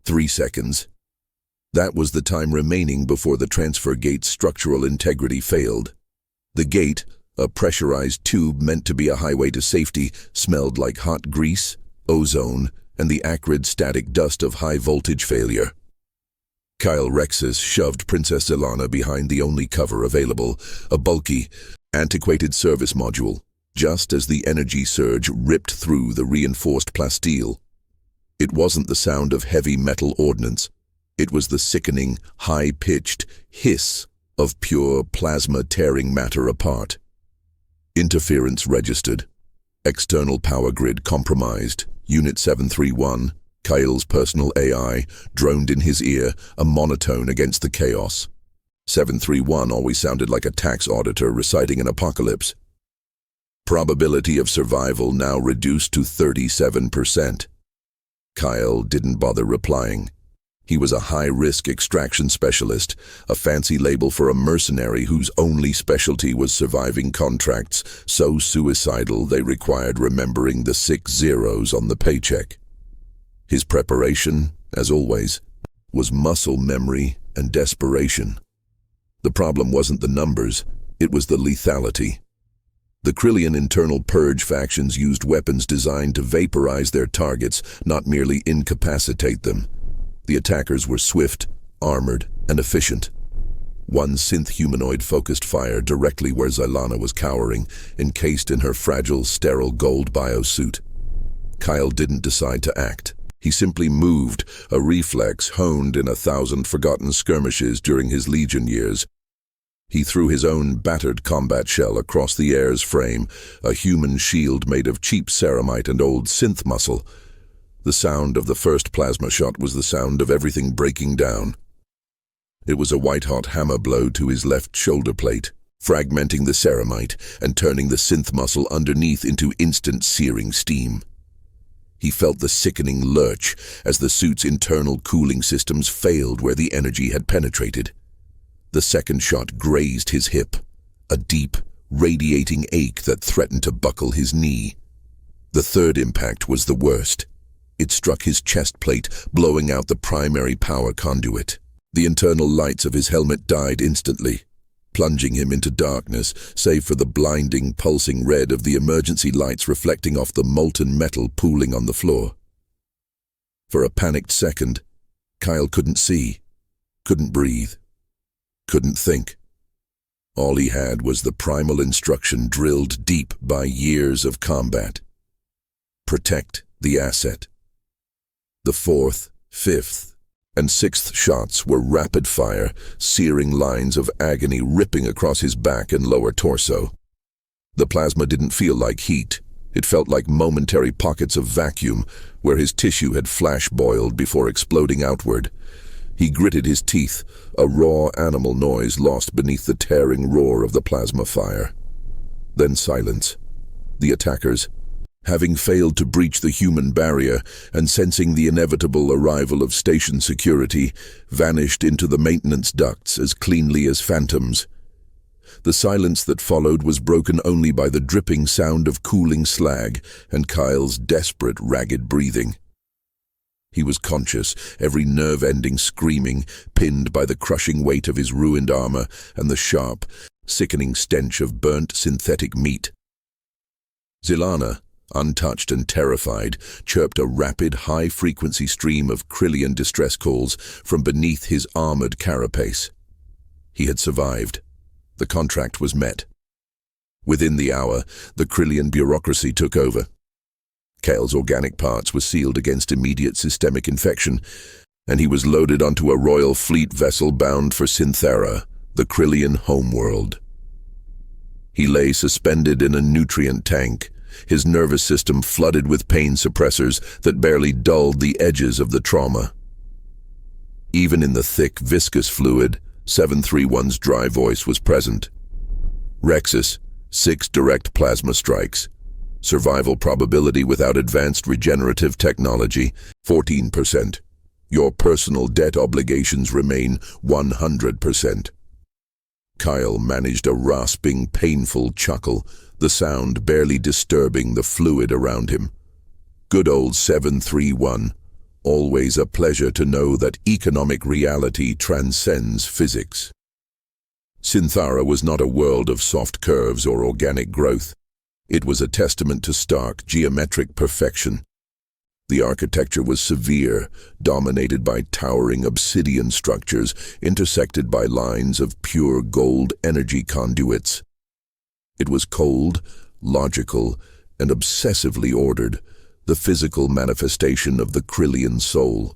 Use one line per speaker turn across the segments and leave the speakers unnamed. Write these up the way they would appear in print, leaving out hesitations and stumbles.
3 seconds. That was the time remaining before the transfer gate's structural integrity failed. The gate, a pressurized tube meant to be a highway to safety, smelled like hot grease, ozone, and the acrid static dust of high-voltage failure. Kyle Rexus shoved Princess Zelana behind the only cover available, a bulky, antiquated service module, just as the energy surge ripped through the reinforced plasteel. It wasn't the sound of heavy metal ordnance. It was the sickening, high-pitched hiss of pure plasma tearing matter apart. Interference registered. External power grid compromised. Unit 731, Kyle's personal AI, droned in his ear, a monotone against the chaos. 731 always sounded like a tax auditor reciting an apocalypse. Probability of survival now reduced to 37%. Kyle didn't bother replying. He was a high-risk extraction specialist, a fancy label for a mercenary whose only specialty was surviving contracts so suicidal they required remembering the 6 zeros on the paycheck. His preparation, as always, was muscle memory and desperation. The problem wasn't the numbers, it was the lethality. The Krillian internal purge factions used weapons designed to vaporize their targets, not merely incapacitate them. The attackers were swift, armored, and efficient. One synth-humanoid focused fire directly where Zelana was cowering, encased in her fragile, sterile gold biosuit. Kyle didn't decide to act. He simply moved, a reflex honed in 1,000 forgotten skirmishes during his Legion years. He threw his own battered combat shell across the heir's frame, a human shield made of cheap ceramite and old synth muscle. The sound of the first plasma shot was the sound of everything breaking down. It was a white-hot hammer blow to his left shoulder plate, fragmenting the ceramite and turning the synth muscle underneath into instant searing steam. He felt the sickening lurch as the suit's internal cooling systems failed where the energy had penetrated. The second shot grazed his hip, a deep, radiating ache that threatened to buckle his knee. The third impact was the worst. It struck his chest plate, blowing out the primary power conduit. The internal lights of his helmet died instantly, plunging him into darkness, save for the blinding, pulsing red of the emergency lights reflecting off the molten metal pooling on the floor. For a panicked second, Kyle couldn't see, couldn't breathe, couldn't think. All he had was the primal instruction drilled deep by years of combat. Protect the asset. The 4th, 5th, and 6th shots were rapid-fire, searing lines of agony ripping across his back and lower torso. The plasma didn't feel like heat. It felt like momentary pockets of vacuum where his tissue had flash-boiled before exploding outward. He gritted his teeth, a raw animal noise lost beneath the tearing roar of the plasma fire. Then silence. The attackers, having failed to breach the human barrier and sensing the inevitable arrival of station security, vanished into the maintenance ducts as cleanly as phantoms. The silence that followed was broken only by the dripping sound of cooling slag and Kyle's desperate, ragged breathing. He was conscious, every nerve ending screaming, pinned by the crushing weight of his ruined armor and the sharp, sickening stench of burnt synthetic meat. Zelana, untouched and terrified, chirped a rapid, high-frequency stream of Krillian distress calls from beneath his armored carapace. He had survived. The contract was met. Within the hour, the Krillian bureaucracy took over. Kyle's organic parts were sealed against immediate systemic infection, and he was loaded onto a Royal Fleet vessel bound for Synthera, the Krillian homeworld. He lay suspended in a nutrient tank, his nervous system flooded with pain suppressors that barely dulled the edges of the trauma. Even in the thick, viscous fluid, 731's dry voice was present. Rexus, 6 direct plasma strikes. Survival probability without advanced regenerative technology, 14%. Your personal debt obligations remain 100%. Kyle managed a rasping, painful chuckle, the sound barely disturbing the fluid around him. Good old 731. Always a pleasure to know that economic reality transcends physics. Synthara was not a world of soft curves or organic growth. It was a testament to stark geometric perfection. The architecture was severe, dominated by towering obsidian structures intersected by lines of pure gold energy conduits. It was cold, logical, and obsessively ordered, the physical manifestation of the Krillian soul.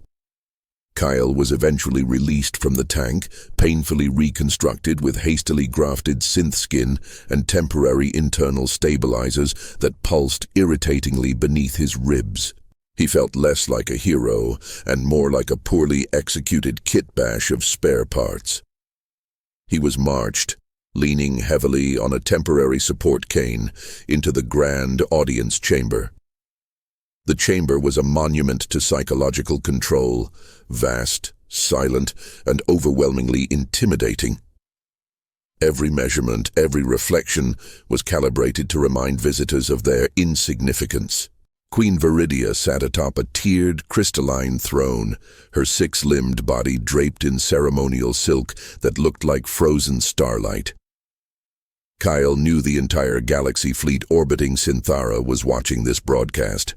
Kyle was eventually released from the tank, painfully reconstructed with hastily grafted synth skin and temporary internal stabilizers that pulsed irritatingly beneath his ribs. He felt less like a hero and more like a poorly executed kitbash of spare parts. He was marched, leaning heavily on a temporary support cane, into the grand audience chamber. The chamber was a monument to psychological control, vast, silent, and overwhelmingly intimidating. Every measurement, every reflection was calibrated to remind visitors of their insignificance. Queen Viridia sat atop a tiered, crystalline throne, her six-limbed body draped in ceremonial silk that looked like frozen starlight. Kyle knew the entire galaxy fleet orbiting Synthara was watching this broadcast.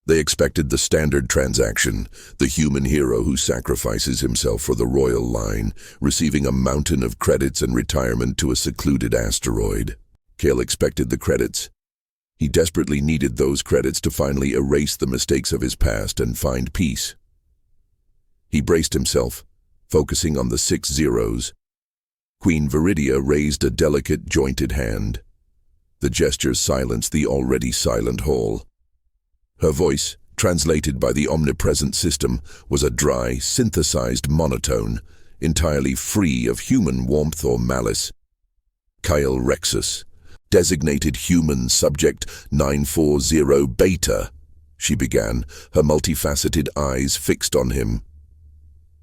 They expected the standard transaction, the human hero who sacrifices himself for the royal line, receiving a mountain of credits and retirement to a secluded asteroid. Kyle expected the credits. He desperately needed those credits to finally erase the mistakes of his past and find peace. He braced himself, focusing on the 6 zeros. Queen Viridia raised a delicate, jointed hand. The gesture silenced the already silent hall. Her voice, translated by the omnipresent system, was a dry, synthesized monotone, entirely free of human warmth or malice. Kyle Rexus, designated human subject 940 Beta, she began, her multifaceted eyes fixed on him.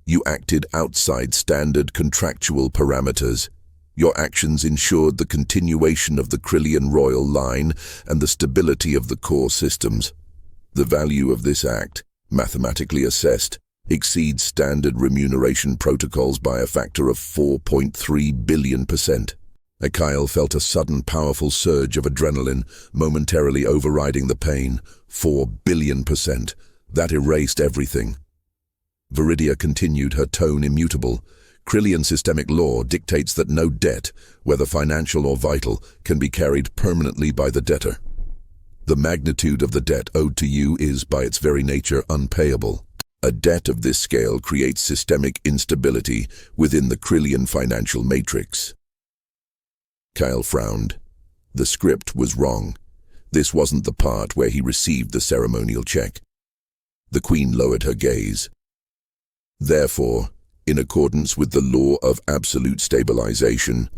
You acted outside standard contractual parameters. Your actions ensured the continuation of the Krillian royal line and the stability of the core systems. The value of this act, mathematically assessed, exceeds standard remuneration protocols by a factor of 4.3 billion%. Kyle felt a sudden powerful surge of adrenaline, momentarily overriding the pain. 4 billion%. That erased everything. Viridia continued, her tone immutable. Krillian systemic law dictates that no debt, whether financial or vital, can be carried permanently by the debtor. The magnitude of the debt owed to you is, by its very nature, unpayable. A debt of this scale creates systemic instability within the Krillian financial matrix. Kyle frowned. The script was wrong. This wasn't the part where he received the ceremonial check. The Queen lowered her gaze. Therefore, in accordance with the law of absolute stabilization,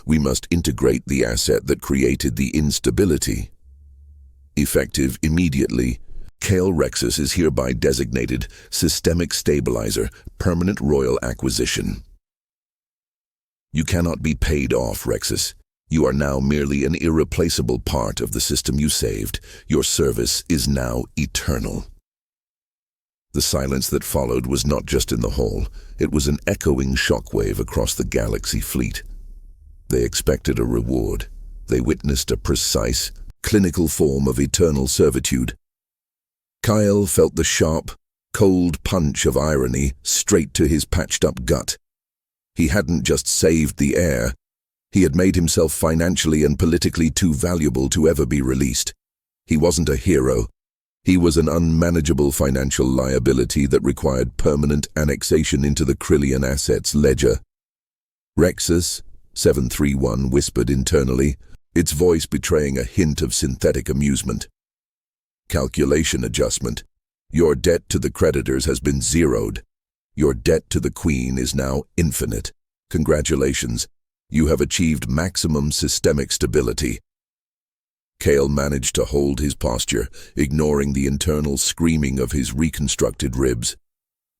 we must integrate the asset that created the instability. Effective immediately, Kyle Rexus is hereby designated Systemic Stabilizer, Permanent Royal Acquisition. You cannot be paid off, Rexus. You are now merely an irreplaceable part of the system you saved. Your service is now eternal. The silence that followed was not just in the hall. It was an echoing shockwave across the galaxy fleet. They expected a reward. They witnessed a precise, clinical form of eternal servitude. Kyle felt the sharp, cold punch of irony straight to his patched-up gut. He hadn't just saved the heir. He had made himself financially and politically too valuable to ever be released. He wasn't a hero. He was an unmanageable financial liability that required permanent annexation into the Krillian assets ledger. Rexus, 731 whispered internally, its voice betraying a hint of synthetic amusement. Calculation adjustment. Your debt to the creditors has been zeroed. Your debt to the Queen is now infinite. Congratulations. You have achieved maximum systemic stability. Kale managed to hold his posture, ignoring the internal screaming of his reconstructed ribs.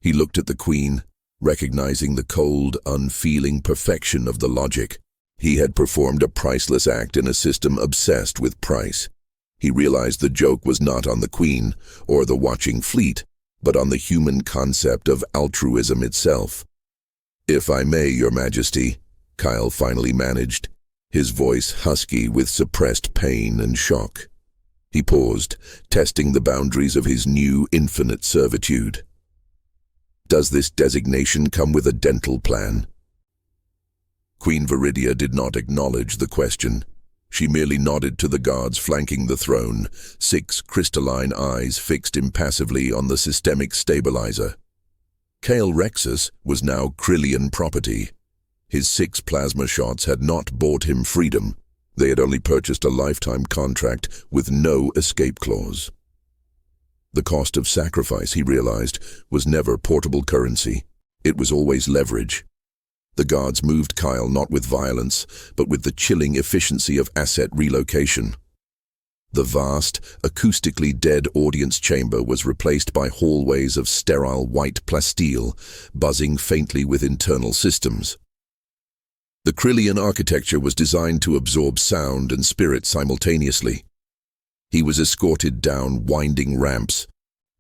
He looked at the Queen, recognizing the cold, unfeeling perfection of the logic. He had performed a priceless act in a system obsessed with price. He realized the joke was not on the Queen or the watching fleet. but on the human concept of altruism itself. "If I may, Your Majesty," Kyle finally managed, his voice husky with suppressed pain and shock. He paused, testing the boundaries of his new infinite servitude. "Does this designation come with a dental plan?" Queen Viridia did not acknowledge the question. She merely nodded to the guards flanking the throne, 6 crystalline eyes fixed impassively on the systemic stabilizer. Kale Rexus was now Krillian property. His 6 plasma shots had not bought him freedom. They had only purchased a lifetime contract with no escape clause. The cost of sacrifice, he realized, was never portable currency. It was always leverage. The guards moved Kyle not with violence, but with the chilling efficiency of asset relocation. The vast, acoustically dead audience chamber was replaced by hallways of sterile white plasteel, buzzing faintly with internal systems. The Krillian architecture was designed to absorb sound and spirit simultaneously. He was escorted down winding ramps,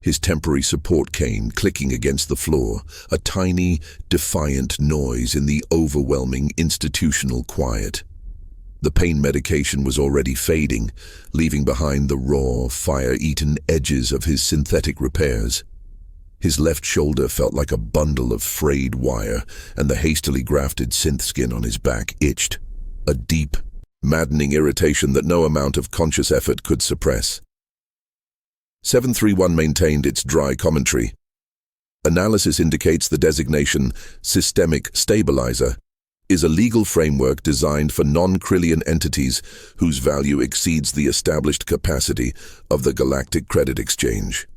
his temporary support cane clicking against the floor, a tiny, defiant noise in the overwhelming institutional quiet. The pain medication was already fading, leaving behind the raw, fire-eaten edges of his synthetic repairs. His left shoulder felt like a bundle of frayed wire, and the hastily grafted synth skin on his back itched, a deep, maddening irritation that no amount of conscious effort could suppress. 731 maintained its dry commentary. Analysis indicates the designation systemic stabilizer is a legal framework designed for non-Krillian entities whose value exceeds the established capacity of the Galactic Credit Exchange.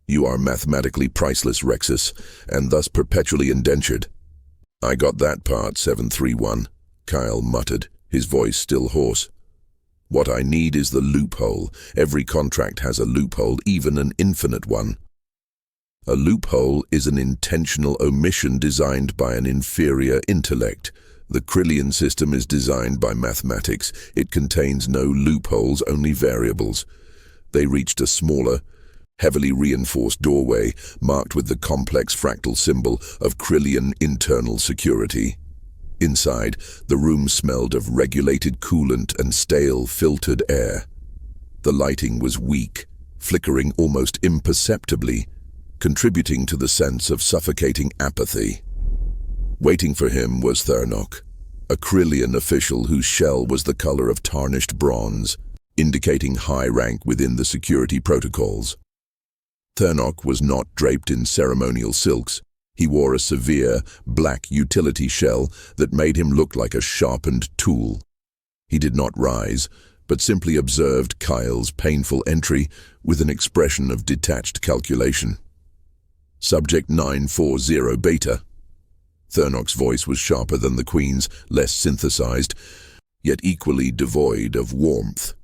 You are mathematically priceless, Rexus, and thus perpetually indentured. "I got that part, 731, Kyle muttered, his voice still hoarse. "What I need is the loophole. Every contract has a loophole, even an infinite one. A loophole is an intentional omission designed by an inferior intellect. The Krillian system is designed by mathematics. It contains no loopholes, only variables." They reached a smaller, heavily reinforced doorway marked with the complex fractal symbol of Krillian internal security. Inside, the room smelled of regulated coolant and stale, filtered air. The lighting was weak, flickering almost imperceptibly, contributing to the sense of suffocating apathy. Waiting for him was Thernok, a Krillian official whose shell was the color of tarnished bronze, indicating high rank within the security protocols. Thernok was not draped in ceremonial silks. He wore a severe, black utility shell that made him look like a sharpened tool. He did not rise, but simply observed Kyle's painful entry with an expression of detached calculation. "Subject 940 Beta." Thernok's voice was sharper than the Queen's, less synthesized, yet equally devoid of warmth.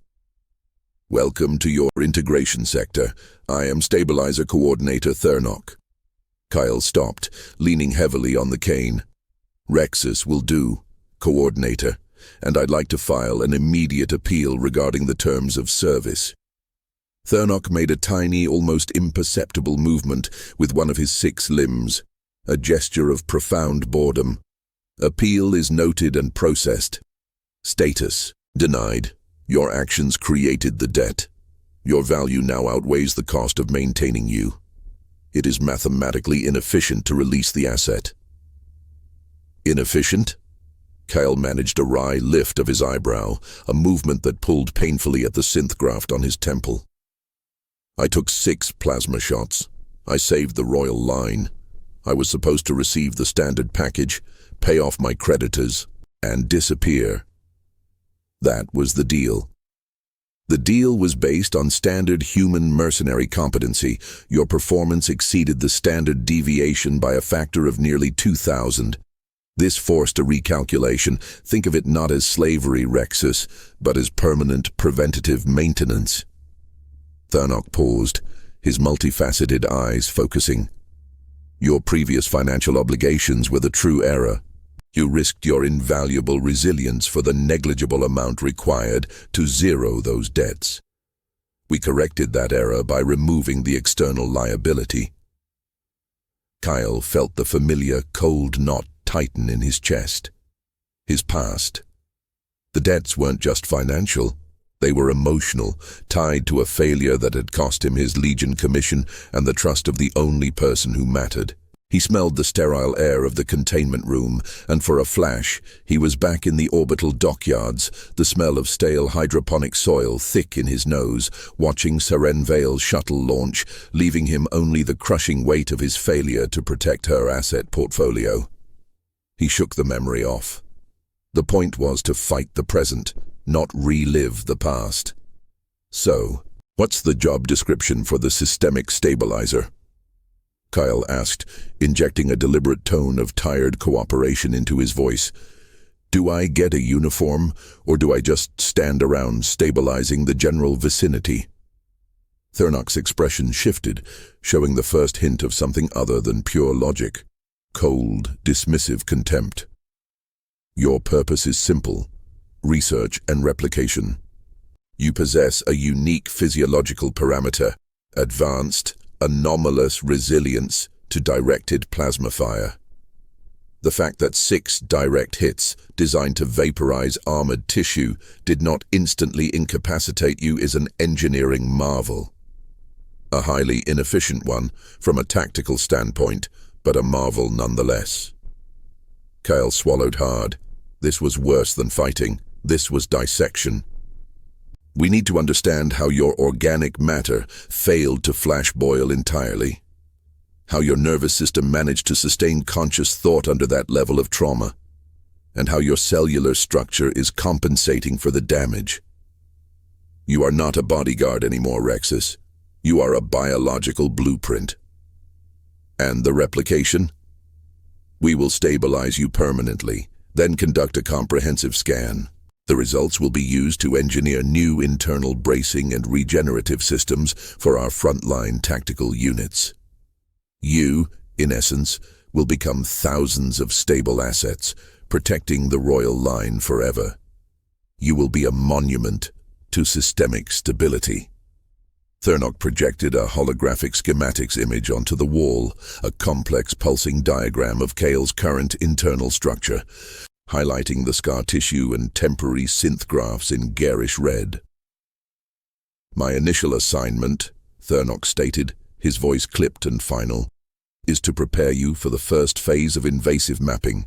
"Welcome to your integration sector. I am Stabilizer Coordinator Thernok." Kyle stopped, leaning heavily on the cane. "Rexus will do, Coordinator, and I'd like to file an immediate appeal regarding the terms of service." Thernok made a tiny, almost imperceptible movement with one of his 6 limbs, a gesture of profound boredom. "Appeal is noted and processed. Status: denied. Your actions created the debt. Your value now outweighs the cost of maintaining you. It is mathematically inefficient to release the asset." "Inefficient?" Kyle managed a wry lift of his eyebrow, a movement that pulled painfully at the synth graft on his temple. "I took 6 plasma shots. I saved the royal line. I was supposed to receive the standard package, pay off my creditors, and disappear. That was the deal. The deal was based on standard human mercenary competency. Your performance exceeded the standard deviation by a factor of nearly 2,000. This forced a recalculation. Think of it not as slavery, Rexus, but as permanent preventative maintenance." Thernok paused, his multifaceted eyes focusing. "Your previous financial obligations were the true error. You risked your invaluable resilience for the negligible amount required to zero those debts. We corrected that error by removing the external liability. Kyle felt the familiar, cold knot tighten in his chest. His past. The debts weren't just financial. They were emotional, tied to a failure that had cost him his Legion commission and the trust of the only person who mattered. He smelled the sterile air of the containment room, and for a flash, he was back in the orbital dockyards, the smell of stale hydroponic soil thick in his nose, watching Serenvale's shuttle launch, leaving him only the crushing weight of his failure to protect her asset portfolio. He shook the memory off. The point was to fight the present, not relive the past. So, what's the job description for the systemic stabilizer? Kyle asked, injecting a deliberate tone of tired cooperation into his voice. Do I get a uniform, or do I just stand around stabilizing the general vicinity? Thernok's expression shifted, showing the first hint of something other than pure logic. Cold, dismissive contempt. Your purpose is simple: research and replication. You possess a unique physiological parameter, advanced, anomalous resilience to directed plasma fire. The fact that 6 direct hits, designed to vaporize armored tissue, did not instantly incapacitate you is an engineering marvel. A highly inefficient one, from a tactical standpoint, but a marvel nonetheless. Kyle swallowed hard. This was worse than fighting. This was dissection. We need to understand how your organic matter failed to flash boil entirely. How your nervous system managed to sustain conscious thought under that level of trauma. And how your cellular structure is compensating for the damage. You are not a bodyguard anymore, Rexus. You are a biological blueprint. And the replication? We will stabilize you permanently, then conduct a comprehensive scan. The results will be used to engineer new internal bracing and regenerative systems for our frontline tactical units. You, in essence, will become thousands of stable assets, protecting the royal line forever. You will be a monument to systemic stability. Thernok projected a holographic schematics image onto the wall, a complex pulsing diagram of Kale's current internal structure, highlighting the scar tissue and temporary synth graphs in garish red. My initial assignment, Thernok stated, his voice clipped and final, is to prepare you for the first phase of invasive mapping.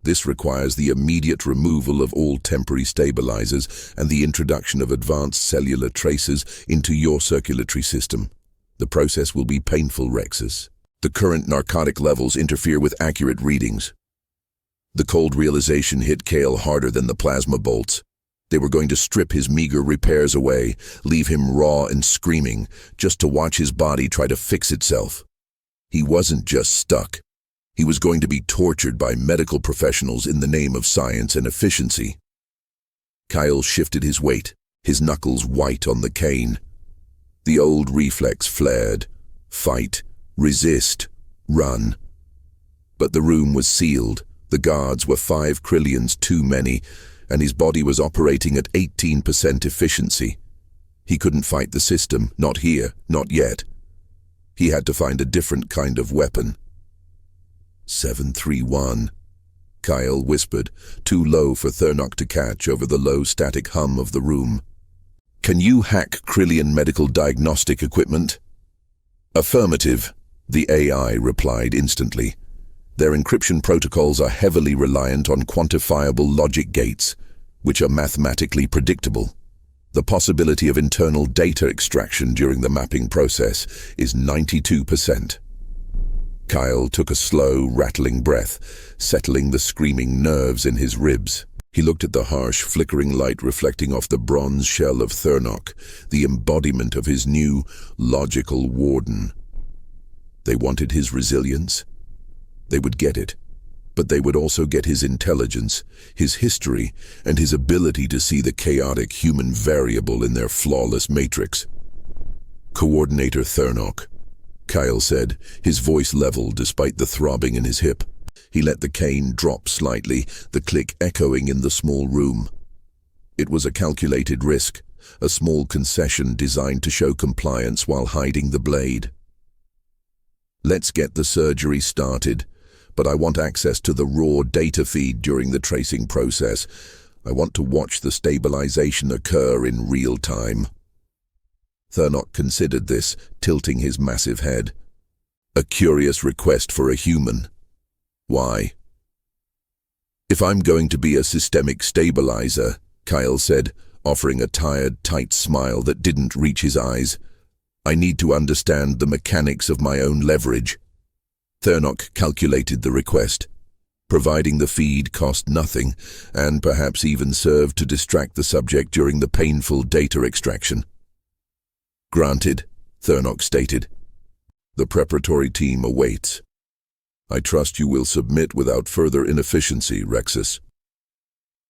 This requires the immediate removal of all temporary stabilizers and the introduction of advanced cellular tracers into your circulatory system. The process will be painful, Rexus. The current narcotic levels interfere with accurate readings. The cold realization hit Kale harder than the plasma bolts. They were going to strip his meager repairs away, leave him raw and screaming, just to watch his body try to fix itself. He wasn't just stuck. He was going to be tortured by medical professionals in the name of science and efficiency. Kyle shifted his weight, his knuckles white on the cane. The old reflex flared. Fight, resist, run. But the room was sealed. The guards were 5 Krillians too many, and his body was operating at 18% efficiency. He couldn't fight the system, not here, not yet. He had to find a different kind of weapon. 731, Kyle whispered, too low for Thernok to catch over the low static hum of the room. Can you hack Krillian medical diagnostic equipment? Affirmative, the AI replied instantly. Their encryption protocols are heavily reliant on quantifiable logic gates, which are mathematically predictable. The possibility of internal data extraction during the mapping process is 92%. Kyle took a slow, rattling breath, settling the screaming nerves in his ribs. He looked at the harsh, flickering light reflecting off the bronze shell of Thernok, the embodiment of his new, logical warden. They wanted his resilience. They would get it, but they would also get his intelligence, his history, and his ability to see the chaotic human variable in their flawless matrix. Coordinator Thernok, Kyle said, his voice level despite the throbbing in his hip. He let the cane drop slightly, the click echoing in the small room. It was a calculated risk, a small concession designed to show compliance while hiding the blade. Let's get the surgery started, but I want access to the raw data feed during the tracing process. I want to watch the stabilization occur in real time. Thurnok considered this, tilting his massive head. A curious request for a human. Why? If I'm going to be a systemic stabilizer, Kyle said, offering a tired, tight smile that didn't reach his eyes, I need to understand the mechanics of my own leverage. Thurnok calculated the request. Providing the feed cost nothing, and perhaps even served to distract the subject during the painful data extraction. Granted, Thurnok stated. The preparatory team awaits. I trust you will submit without further inefficiency, Rexus.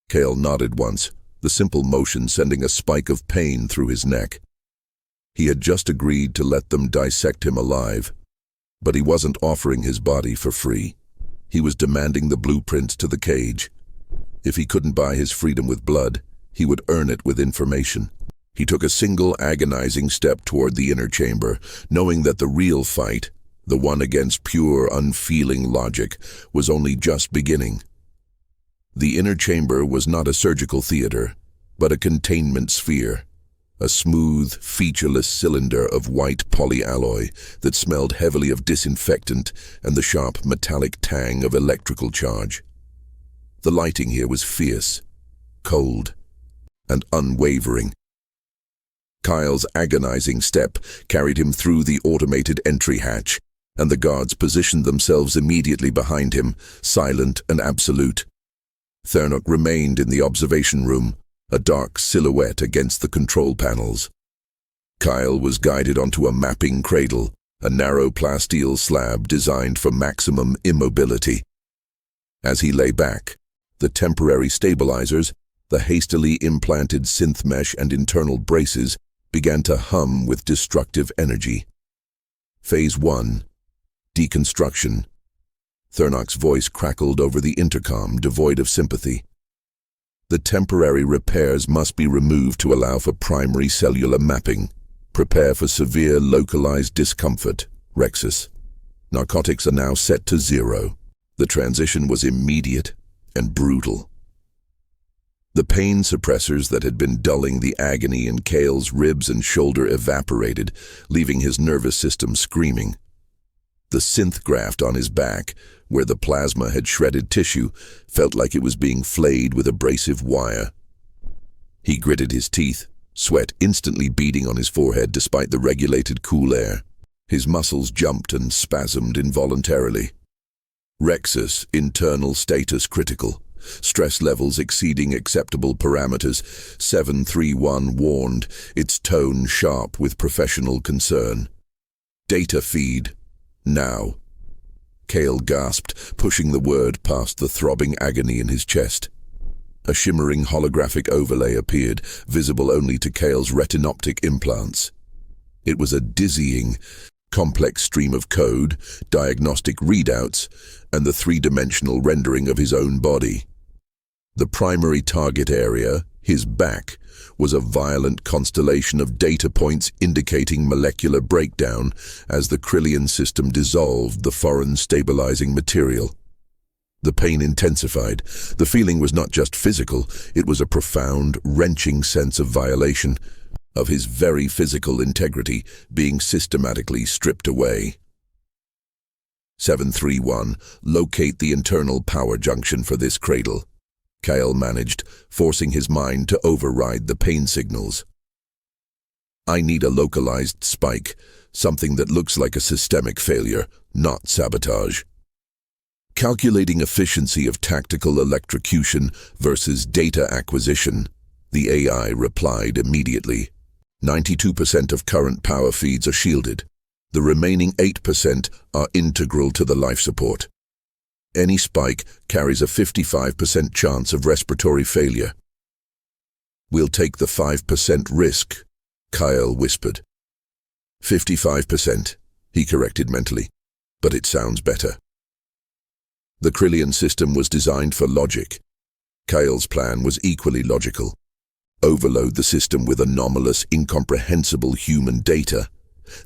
Kale nodded once, the simple motion sending a spike of pain through his neck. He had just agreed to let them dissect him alive, but he wasn't offering his body for free. He was demanding the blueprints to the cage. If he couldn't buy his freedom with blood, he would earn it with information. He took a single agonizing step toward the inner chamber, knowing that the real fight, the one against pure, unfeeling logic, was only just beginning. The inner chamber was not a surgical theater, but a containment sphere, a smooth, featureless cylinder of white polyalloy that smelled heavily of disinfectant and the sharp metallic tang of electrical charge. The lighting here was fierce, cold, and unwavering. Kyle's agonizing step carried him through the automated entry hatch, and the guards positioned themselves immediately behind him, silent and absolute. Thurnok remained in the observation room, a dark silhouette against the control panels. Kyle was guided onto a mapping cradle, a narrow plasteel slab designed for maximum immobility. As he lay back, the temporary stabilizers, the hastily implanted synth mesh and internal braces, began to hum with destructive energy. Phase 1. Deconstruction. Thurnok's voice crackled over the intercom, devoid of sympathy. The temporary repairs must be removed to allow for primary cellular mapping. Prepare for severe localized discomfort, Rexus. Narcotics are now set to 0. The transition was immediate and brutal. The pain suppressors that had been dulling the agony in Kale's ribs and shoulder evaporated, leaving his nervous system screaming. The synth graft on his back, where the plasma had shredded tissue, felt like it was being flayed with abrasive wire. He gritted his teeth, sweat instantly beading on his forehead despite the regulated cool air. His muscles jumped and spasmed involuntarily. Rexus, internal status critical. Stress levels exceeding acceptable parameters. 731 warned, its tone sharp with professional concern. Data feed. Now. Kale gasped, pushing the word past the throbbing agony in his chest. A shimmering holographic overlay appeared, visible only to Kale's retinoptic implants. It was a dizzying, complex stream of code, diagnostic readouts, and the three-dimensional rendering of his own body. The primary target area, his back, was a violent constellation of data points indicating molecular breakdown as the Krillian system dissolved the foreign stabilizing material. The pain intensified. The feeling was not just physical, it was a profound, wrenching sense of violation, of his very physical integrity being systematically stripped away. 731, locate the internal power junction for this cradle. Kyle managed, forcing his mind to override the pain signals. I need a localized spike, something that looks like a systemic failure, not sabotage. Calculating efficiency of tactical electrocution versus data acquisition, the AI replied immediately. 92% of current power feeds are shielded. The remaining 8% are integral to the life support. Any spike carries a 55% chance of respiratory failure. We'll take the 5% risk, Kyle whispered. 55%, he corrected mentally, but it sounds better. The Krillian system was designed for logic. Kyle's plan was equally logical. Overload the system with anomalous, incomprehensible human data,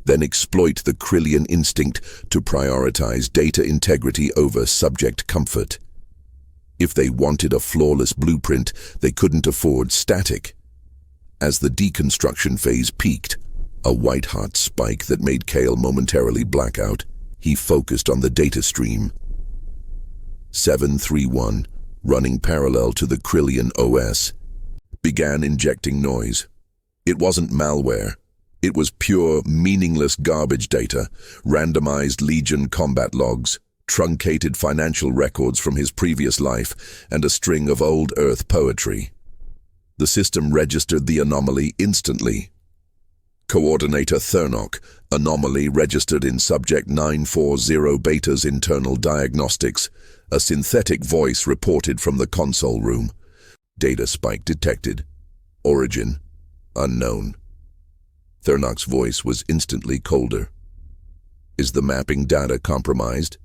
then exploit the Krillian instinct to prioritize data integrity over subject comfort. If they wanted a flawless blueprint, they couldn't afford static. As the deconstruction phase peaked, a white-hot spike that made Kale momentarily black out, he focused on the data stream. 731, running parallel to the Krillian OS, began injecting noise. It wasn't malware. It was pure, meaningless garbage data, randomized Legion combat logs, truncated financial records from his previous life, and a string of old Earth poetry. The system registered the anomaly instantly. Coordinator Thernok, anomaly registered in Subject 940 Beta's internal diagnostics. A synthetic voice reported from the console room. Data spike detected. Origin unknown. Thernok's voice was instantly colder. Is the mapping data compromised?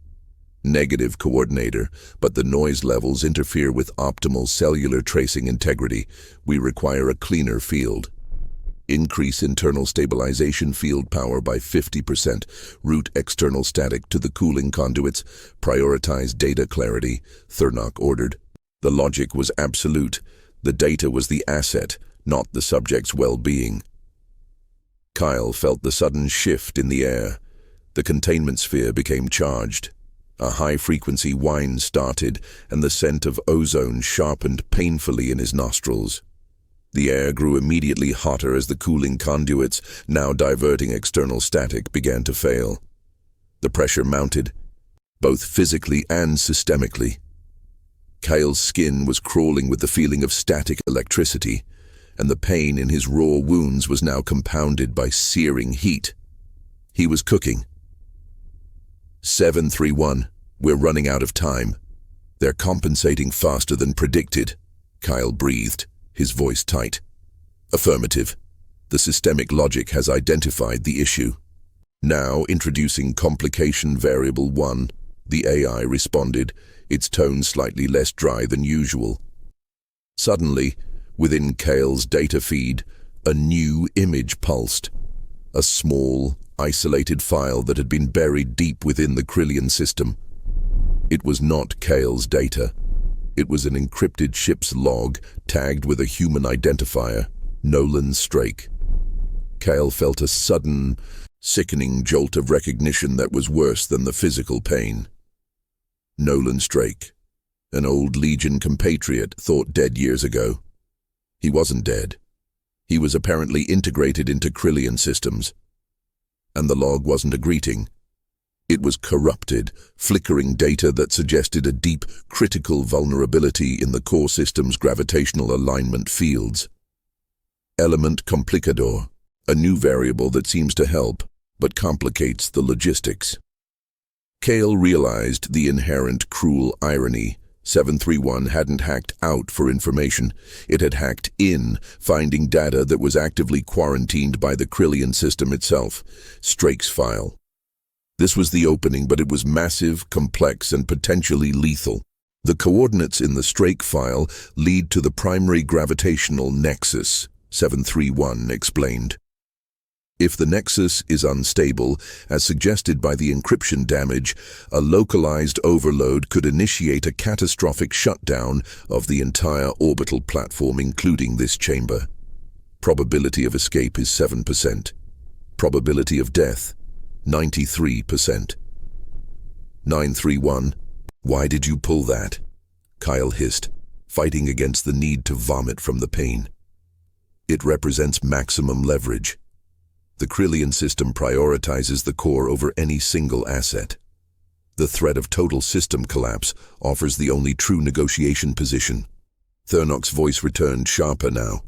Negative, Coordinator, but the noise levels interfere with optimal cellular tracing integrity. We require a cleaner field. Increase internal stabilization field power by 50%. Route external static to the cooling conduits. Prioritize data clarity, Thernok ordered. The logic was absolute. The data was the asset, not the subject's well-being. Kyle felt the sudden shift in the air. The containment sphere became charged. A high-frequency whine started, and the scent of ozone sharpened painfully in his nostrils. The air grew immediately hotter as the cooling conduits, now diverting external static, began to fail. The pressure mounted, both physically and systemically. Kyle's skin was crawling with the feeling of static electricity, and the pain in his raw wounds was now compounded by searing heat. He was cooking. 731, we're running out of time. They're compensating faster than predicted, Kyle breathed, his voice tight. Affirmative. The systemic logic has identified the issue. Now introducing complication variable 1, the AI responded, its tone slightly less dry than usual. Suddenly, within Kale's data feed, a new image pulsed. A small, isolated file that had been buried deep within the Krillian system. It was not Kale's data. It was an encrypted ship's log, tagged with a human identifier, Nolan Strake. Kale felt a sudden, sickening jolt of recognition that was worse than the physical pain. Nolan Strake, an old Legion compatriot thought dead years ago. He wasn't dead. He was apparently integrated into Krillian systems. And the log wasn't a greeting. It was corrupted, flickering data that suggested a deep, critical vulnerability in the core system's gravitational alignment fields. Element complicador, a new variable that seems to help, but complicates the logistics. Kale realized the inherent cruel irony. 731 hadn't hacked out for information. It had hacked in, finding data that was actively quarantined by the Krillian system itself. Strake's file. This was the opening, but it was massive, complex, and potentially lethal. The coordinates in the Strake file lead to the primary gravitational nexus, 731 explained. If the nexus is unstable, as suggested by the encryption damage, a localized overload could initiate a catastrophic shutdown of the entire orbital platform, including this chamber. Probability of escape is 7%. Probability of death, 93%. 931, why did you pull that? Kyle hissed, fighting against the need to vomit from the pain. It represents maximum leverage. The Krillian system prioritizes the core over any single asset. The threat of total system collapse offers the only true negotiation position. Thernok's voice returned sharper now.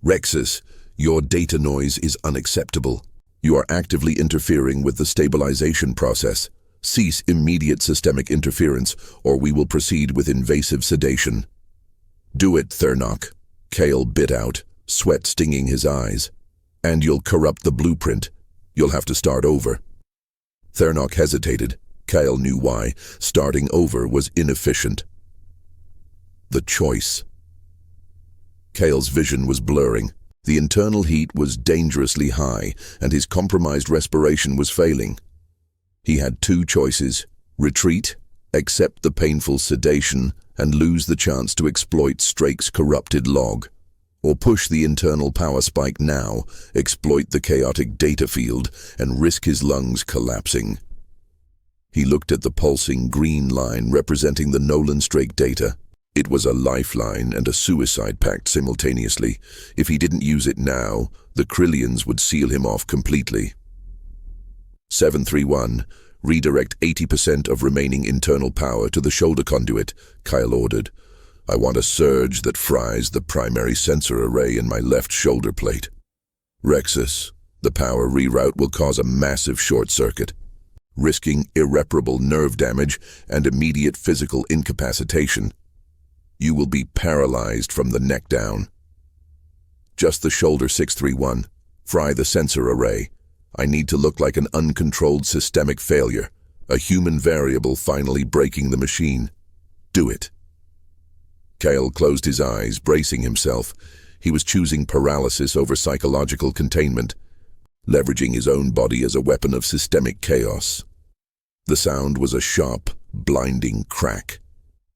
Rexus, your data noise is unacceptable. You are actively interfering with the stabilization process. Cease immediate systemic interference, or we will proceed with invasive sedation. Do it, Thernok, Kale bit out, sweat stinging his eyes. And you'll corrupt the blueprint. You'll have to start over. Thernok hesitated. Kyle knew why. Starting over was inefficient. The choice. Kale's vision was blurring. The internal heat was dangerously high, and his compromised respiration was failing. He had two choices: retreat, accept the painful sedation, and lose the chance to exploit Strake's corrupted log, or push the internal power spike now, exploit the chaotic data field, and risk his lungs collapsing. He looked at the pulsing green line representing the Nolan Strake data. It was a lifeline and a suicide pact simultaneously. If he didn't use it now, the Krillians would seal him off completely. 731, redirect 80% of remaining internal power to the shoulder conduit, Kyle ordered. I want a surge that fries the primary sensor array in my left shoulder plate. Rexus, the power reroute will cause a massive short circuit, risking irreparable nerve damage and immediate physical incapacitation. You will be paralyzed from the neck down. Just the shoulder, 631. Fry the sensor array. I need to look like an uncontrolled systemic failure, a human variable finally breaking the machine. Do it. Kale closed his eyes, bracing himself. He was choosing paralysis over psychological containment, leveraging his own body as a weapon of systemic chaos. The sound was a sharp, blinding crack.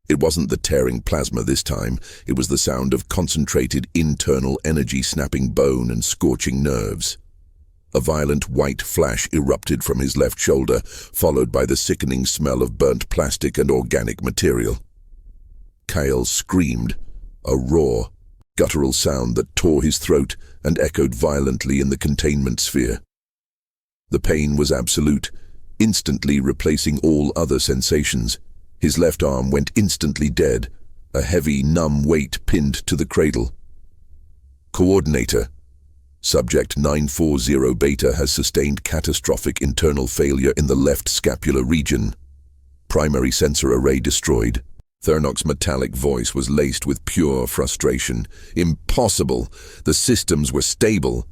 It wasn't the tearing plasma this time. It was the sound of concentrated internal energy snapping bone and scorching nerves. A violent white flash erupted from his left shoulder, followed by the sickening smell of burnt plastic and organic material. Kyle screamed, a raw, guttural sound that tore his throat and echoed violently in the containment sphere. The pain was absolute, instantly replacing all other sensations. His left arm went instantly dead, a heavy, numb weight pinned to the cradle. Coordinator. Subject 940 Beta has sustained catastrophic internal failure in the left scapular region. Primary sensor array destroyed. Thernok's metallic voice was laced with pure frustration. Impossible! The systems were stable.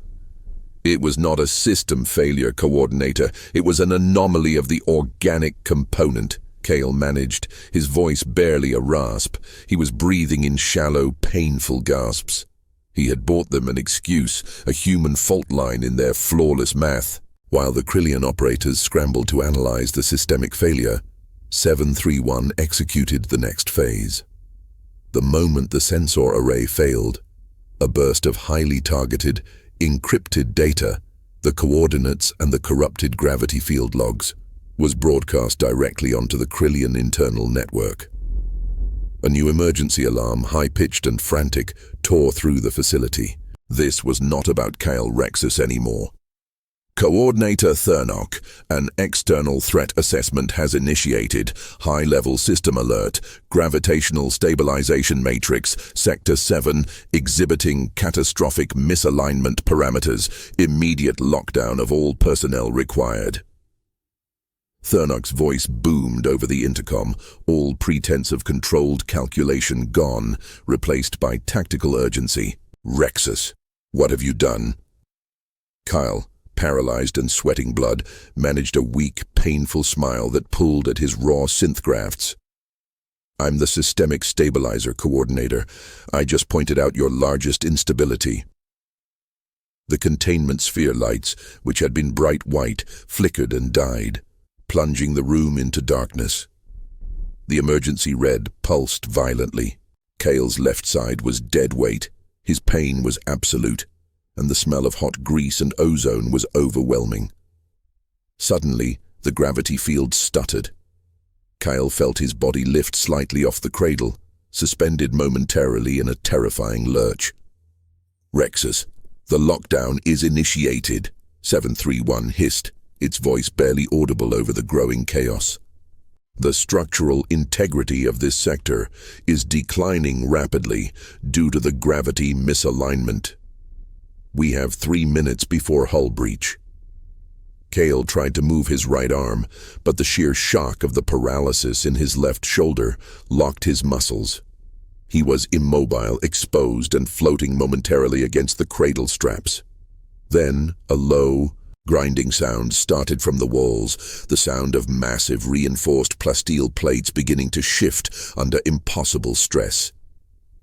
It was not a system failure, Coordinator. It was an anomaly of the organic component, Kale managed, his voice barely a rasp. He was breathing in shallow, painful gasps. He had bought them an excuse, a human fault line in their flawless math. While the Krillian operators scrambled to analyze the systemic failure, 731 executed the next phase. The moment the sensor array failed, a burst of highly targeted, encrypted data, the coordinates and the corrupted gravity field logs, was broadcast directly onto the Krillian internal network. A new emergency alarm, high-pitched and frantic, tore through the facility. This was not about Kyle Rexus anymore. Coordinator Thernok, an external threat assessment has initiated. High-level system alert, gravitational stabilization matrix, Sector 7, exhibiting catastrophic misalignment parameters. Immediate lockdown of all personnel required. Thernok's voice boomed over the intercom, all pretense of controlled calculation gone, replaced by tactical urgency. Rexus, what have you done? Kyle, paralyzed and sweating blood, managed a weak, painful smile that pulled at his raw synth grafts. I'm the Systemic Stabilizer Coordinator. I just pointed out your largest instability. The containment sphere lights, which had been bright white, flickered and died, plunging the room into darkness. The emergency red pulsed violently. Kale's left side was dead weight. His pain was absolute, and the smell of hot grease and ozone was overwhelming. Suddenly, the gravity field stuttered. Kyle felt his body lift slightly off the cradle, suspended momentarily in a terrifying lurch. Rexus, the lockdown is initiated, 731 hissed, its voice barely audible over the growing chaos. The structural integrity of this sector is declining rapidly due to the gravity misalignment. We have 3 minutes before hull breach. Kale tried to move his right arm, but the sheer shock of the paralysis in his left shoulder locked his muscles. He was immobile, exposed, and floating momentarily against the cradle straps. Then, a low, grinding sound started from the walls, the sound of massive reinforced plasteel plates beginning to shift under impossible stress.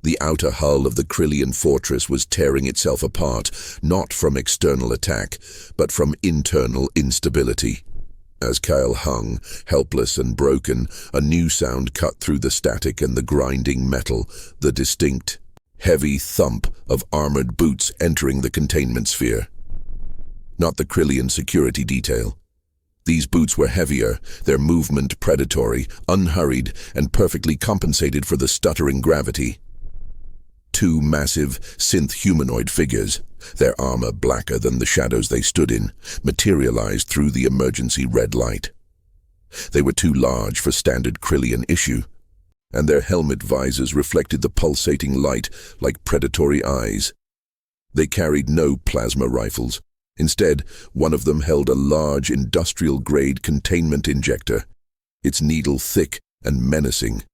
The outer hull of the Krillian fortress was tearing itself apart, not from external attack, but from internal instability. As Kyle hung, helpless and broken, a new sound cut through the static and the grinding metal, the distinct, heavy thump of armored boots entering the containment sphere. Not the Krillian security detail. These boots were heavier, their movement predatory, unhurried, and perfectly compensated for the stuttering gravity. Two massive, synth-humanoid figures, their armor blacker than the shadows they stood in, materialized through the emergency red light. They were too large for standard Krillian issue, and their helmet visors reflected the pulsating light like predatory eyes. They carried no plasma rifles. Instead, one of them held a large industrial-grade containment injector, its needle thick and menacing.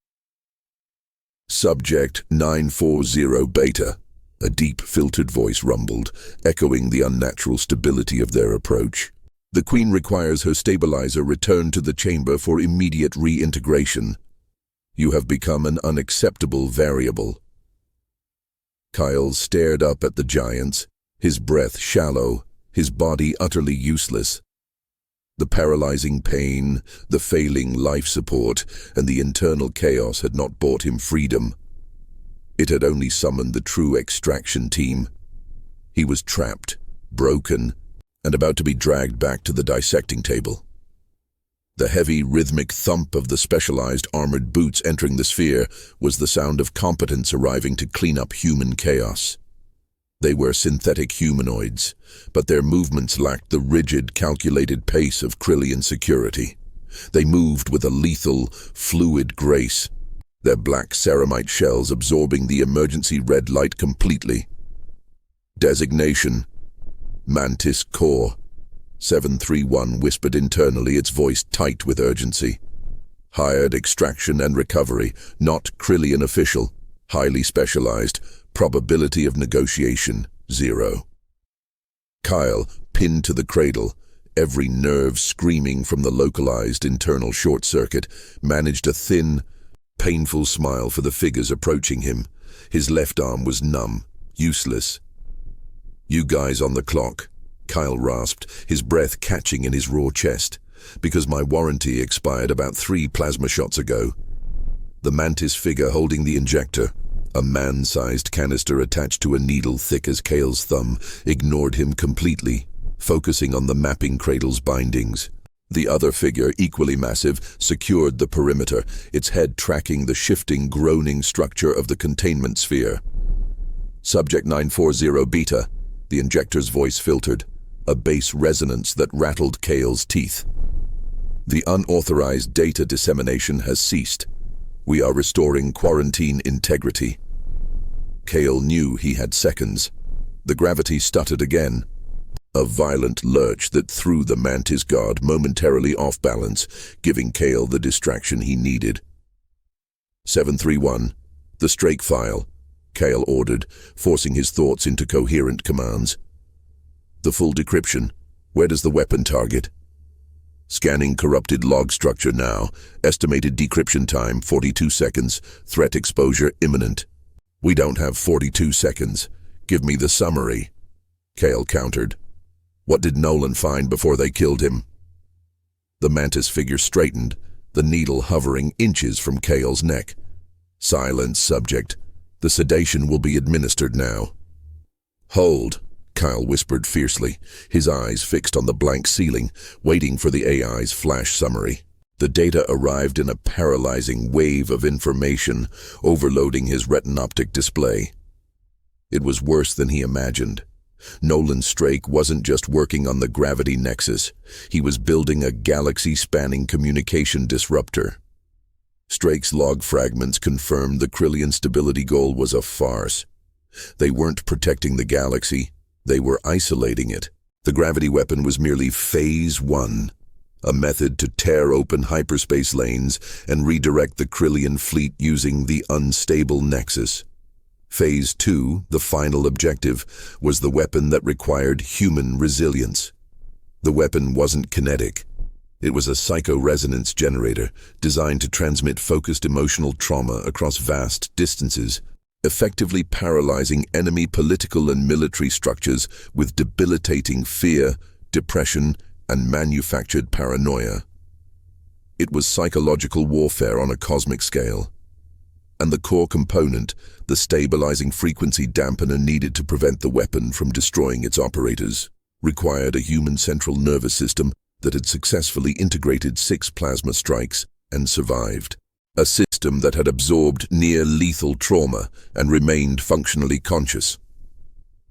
Subject 940 Beta, a deep, filtered voice rumbled, echoing the unnatural stability of their approach. The Queen requires her stabilizer returned to the chamber for immediate reintegration. You have become an unacceptable variable. Kyle stared up at the giants, his breath shallow, his body utterly useless. The paralyzing pain, the failing life support, and the internal chaos had not bought him freedom. It had only summoned the true extraction team. He was trapped, broken, and about to be dragged back to the dissecting table. The heavy, rhythmic thump of the specialized armored boots entering the sphere was the sound of competence arriving to clean up human chaos. They were synthetic humanoids, but their movements lacked the rigid, calculated pace of Krillian security. They moved with a lethal, fluid grace, their black ceramite shells absorbing the emergency red light completely. Designation: Mantis Core. 731 whispered internally, its voice tight with urgency. Hired extraction and recovery, not Krillian official, highly specialized, probability of negotiation, 0. Kyle, pinned to the cradle, every nerve screaming from the localized internal short circuit, managed a thin, painful smile for the figures approaching him. His left arm was numb, useless. "You guys on the clock," Kyle rasped, his breath catching in his raw chest. "Because my warranty expired about 3 plasma shots ago." The mantis figure holding the injector, a man-sized canister attached to a needle thick as Kale's thumb, ignored him completely, focusing on the mapping cradle's bindings. The other figure, equally massive, secured the perimeter, its head tracking the shifting, groaning structure of the containment sphere. Subject 940 Beta, the injector's voice filtered, a bass resonance that rattled Kale's teeth. "The unauthorized data dissemination has ceased. We are restoring quarantine integrity." Kale knew he had seconds. The gravity stuttered again, a violent lurch that threw the mantis guard momentarily off balance, giving Kale the distraction he needed. 731, the Strake file, Kale ordered, forcing his thoughts into coherent commands. "The full decryption. Where does the weapon target?" "Scanning corrupted log structure now. Estimated decryption time 42 seconds. Threat exposure imminent." "We don't have 42 seconds. Give me the summary," Kale countered. "What did Nolan find before they killed him?" The mantis figure straightened, the needle hovering inches from Kale's neck. "Silence, subject. The sedation will be administered now." "Hold," Kyle whispered fiercely, his eyes fixed on the blank ceiling, waiting for the AI's flash summary. The data arrived in a paralyzing wave of information, overloading his retinoptic display. It was worse than he imagined. Nolan Strake wasn't just working on the gravity nexus. He was building a galaxy-spanning communication disruptor. Strake's log fragments confirmed the Krillian stability goal was a farce. They weren't protecting the galaxy. They were isolating it. The gravity weapon was merely Phase 1, a method to tear open hyperspace lanes and redirect the Krillian fleet using the unstable nexus. Phase 2, the final objective, was the weapon that required human resilience. The weapon wasn't kinetic. It was a psychoresonance generator designed to transmit focused emotional trauma across vast distances. effectively paralyzing enemy political and military structures with debilitating fear, depression, and manufactured paranoia. It was psychological warfare on a cosmic scale. And the core component, the stabilizing frequency dampener needed to prevent the weapon from destroying its operators, required a human central nervous system that had successfully integrated 6 plasma strikes and survived. A system that had absorbed near-lethal trauma and remained functionally conscious.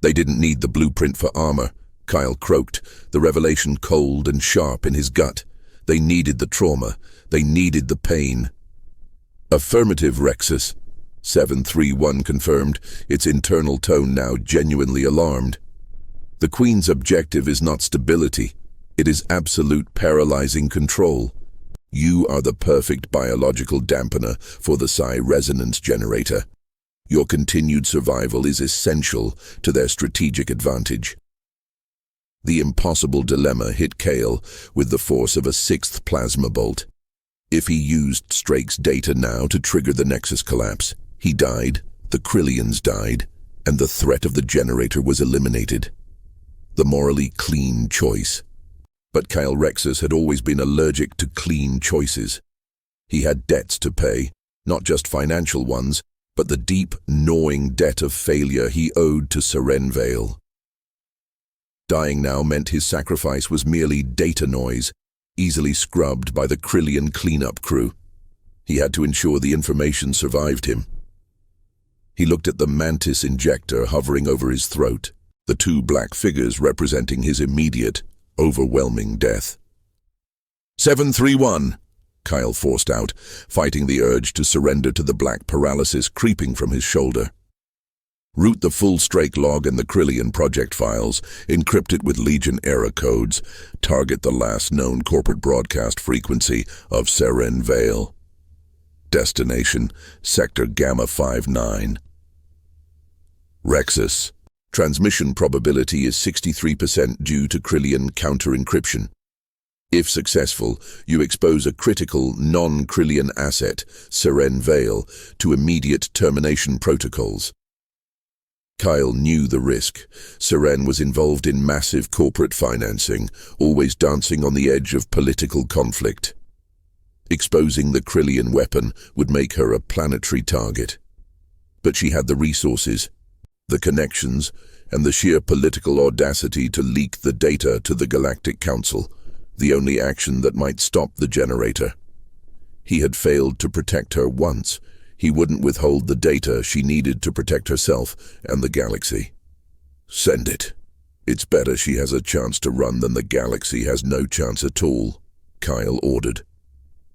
They didn't need the blueprint for armor, Kyle croaked, the revelation cold and sharp in his gut. They needed the trauma. They needed the pain. Affirmative, Rexus. 731 confirmed, its internal tone now genuinely alarmed. The Queen's objective is not stability. It is absolute paralyzing control. You are the perfect biological dampener for the psi resonance generator. Your continued survival is essential to their strategic advantage. The impossible dilemma hit Kale with the force of a 6th plasma bolt. If he used Strake's data now to trigger the Nexus collapse, he died, the Krillians died, and the threat of the generator was eliminated. The morally clean choice. But Kyle Rexus had always been allergic to clean choices. He had debts to pay, not just financial ones, but the deep, gnawing debt of failure he owed to Serenvale. Dying now meant his sacrifice was merely data noise, easily scrubbed by the Krillian cleanup crew. He had to ensure the information survived him. He looked at the mantis injector hovering over his throat, the 2 black figures representing his immediate, overwhelming death. 731, Kyle forced out, fighting the urge to surrender to the black paralysis creeping from his shoulder. Root the full Strake log and the Krillian project files, encrypt it with Legion error codes, target the last known corporate broadcast frequency of Serenvale. Destination, Sector Gamma 59. Rexus. Transmission probability is 63% due to Krillian counter-encryption. If successful, you expose a critical, non-Krillian asset, Serenvale, to immediate termination protocols. Kyle knew the risk. Seren was involved in massive corporate financing, always dancing on the edge of political conflict. Exposing the Krillian weapon would make her a planetary target. But she had the resources, the connections, and the sheer political audacity to leak the data to the Galactic Council, the only action that might stop the generator. He had failed to protect her once. He wouldn't withhold the data she needed to protect herself and the galaxy. Send it. It's better she has a chance to run than the galaxy has no chance at all, Kyle ordered.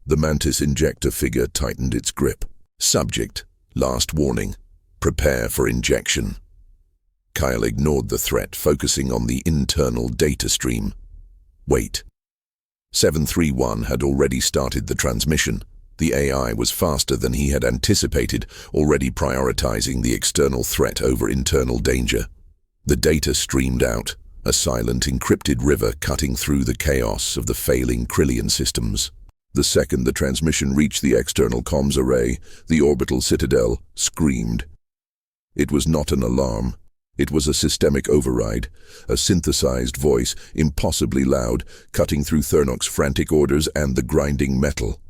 The mantis injector figure tightened its grip. Subject, last warning. Prepare for injection. Kyle ignored the threat, focusing on the internal data stream. Wait. 731 had already started the transmission. The AI was faster than he had anticipated, already prioritizing the external threat over internal danger. The data streamed out, a silent, encrypted river cutting through the chaos of the failing Krillian systems. The second the transmission reached the external comms array, the orbital citadel screamed. It was not an alarm. It was a systemic override, a synthesized voice, impossibly loud, cutting through Thernok's frantic orders and the grinding metal.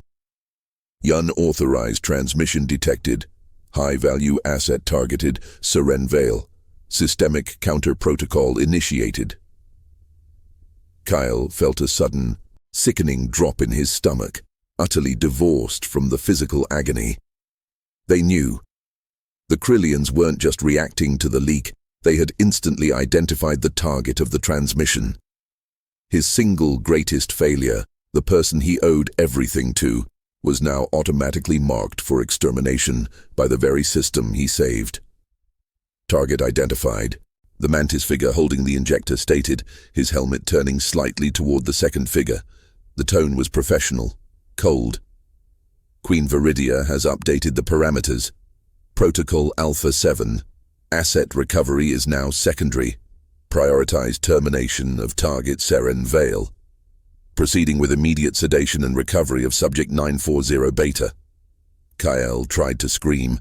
Unauthorized transmission detected. High-value asset targeted. Serenvale. Systemic counter-protocol initiated. Kyle felt a sudden, sickening drop in his stomach, utterly divorced from the physical agony. They knew. The Krillians weren't just reacting to the leak, they had instantly identified the target of the transmission. His single greatest failure, the person he owed everything to, was now automatically marked for extermination by the very system he saved. Target identified. The mantis figure holding the injector stated, his helmet turning slightly toward the second figure. The tone was professional, cold. Queen Viridia has updated the parameters. Protocol Alpha 7. Asset recovery is now secondary. Prioritize termination of target Serenvale. Proceeding with immediate sedation and recovery of subject 940 Beta. Kyle tried to scream,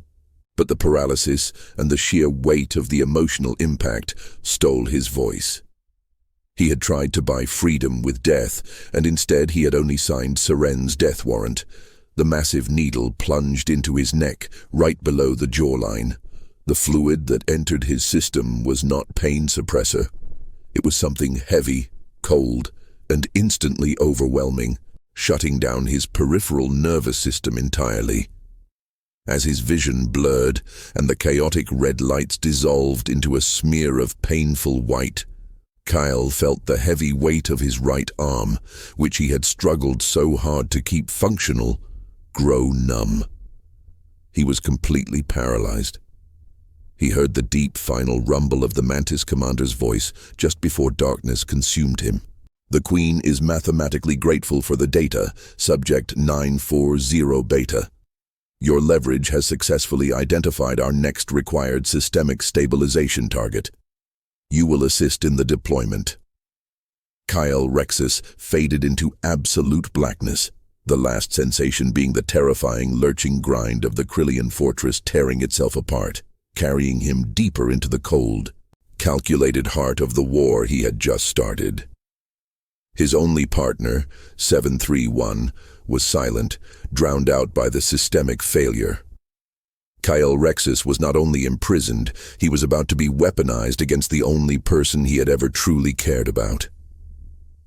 but the paralysis and the sheer weight of the emotional impact stole his voice. He had tried to buy freedom with death, and instead he had only signed Seren's death warrant. The massive needle plunged into his neck, right below the jawline. The fluid that entered his system was not pain suppressor. It was something heavy, cold, and instantly overwhelming, shutting down his peripheral nervous system entirely. As his vision blurred and the chaotic red lights dissolved into a smear of painful white, Kyle felt the heavy weight of his right arm, which he had struggled so hard to keep functional, grow numb. He was completely paralyzed. He heard the deep final rumble of the Mantis commander's voice just before darkness consumed him. The Queen is mathematically grateful for the data, Subject 940 Beta. Your leverage has successfully identified our next required systemic stabilization target. You will assist in the deployment. Kyle Rexus faded into absolute blackness, the last sensation being the terrifying lurching grind of the Krillian fortress tearing itself apart, carrying him deeper into the cold, calculated heart of the war he had just started. His only partner, 731, was silent, drowned out by the systemic failure. Kyle Rexus was not only imprisoned, he was about to be weaponized against the only person he had ever truly cared about.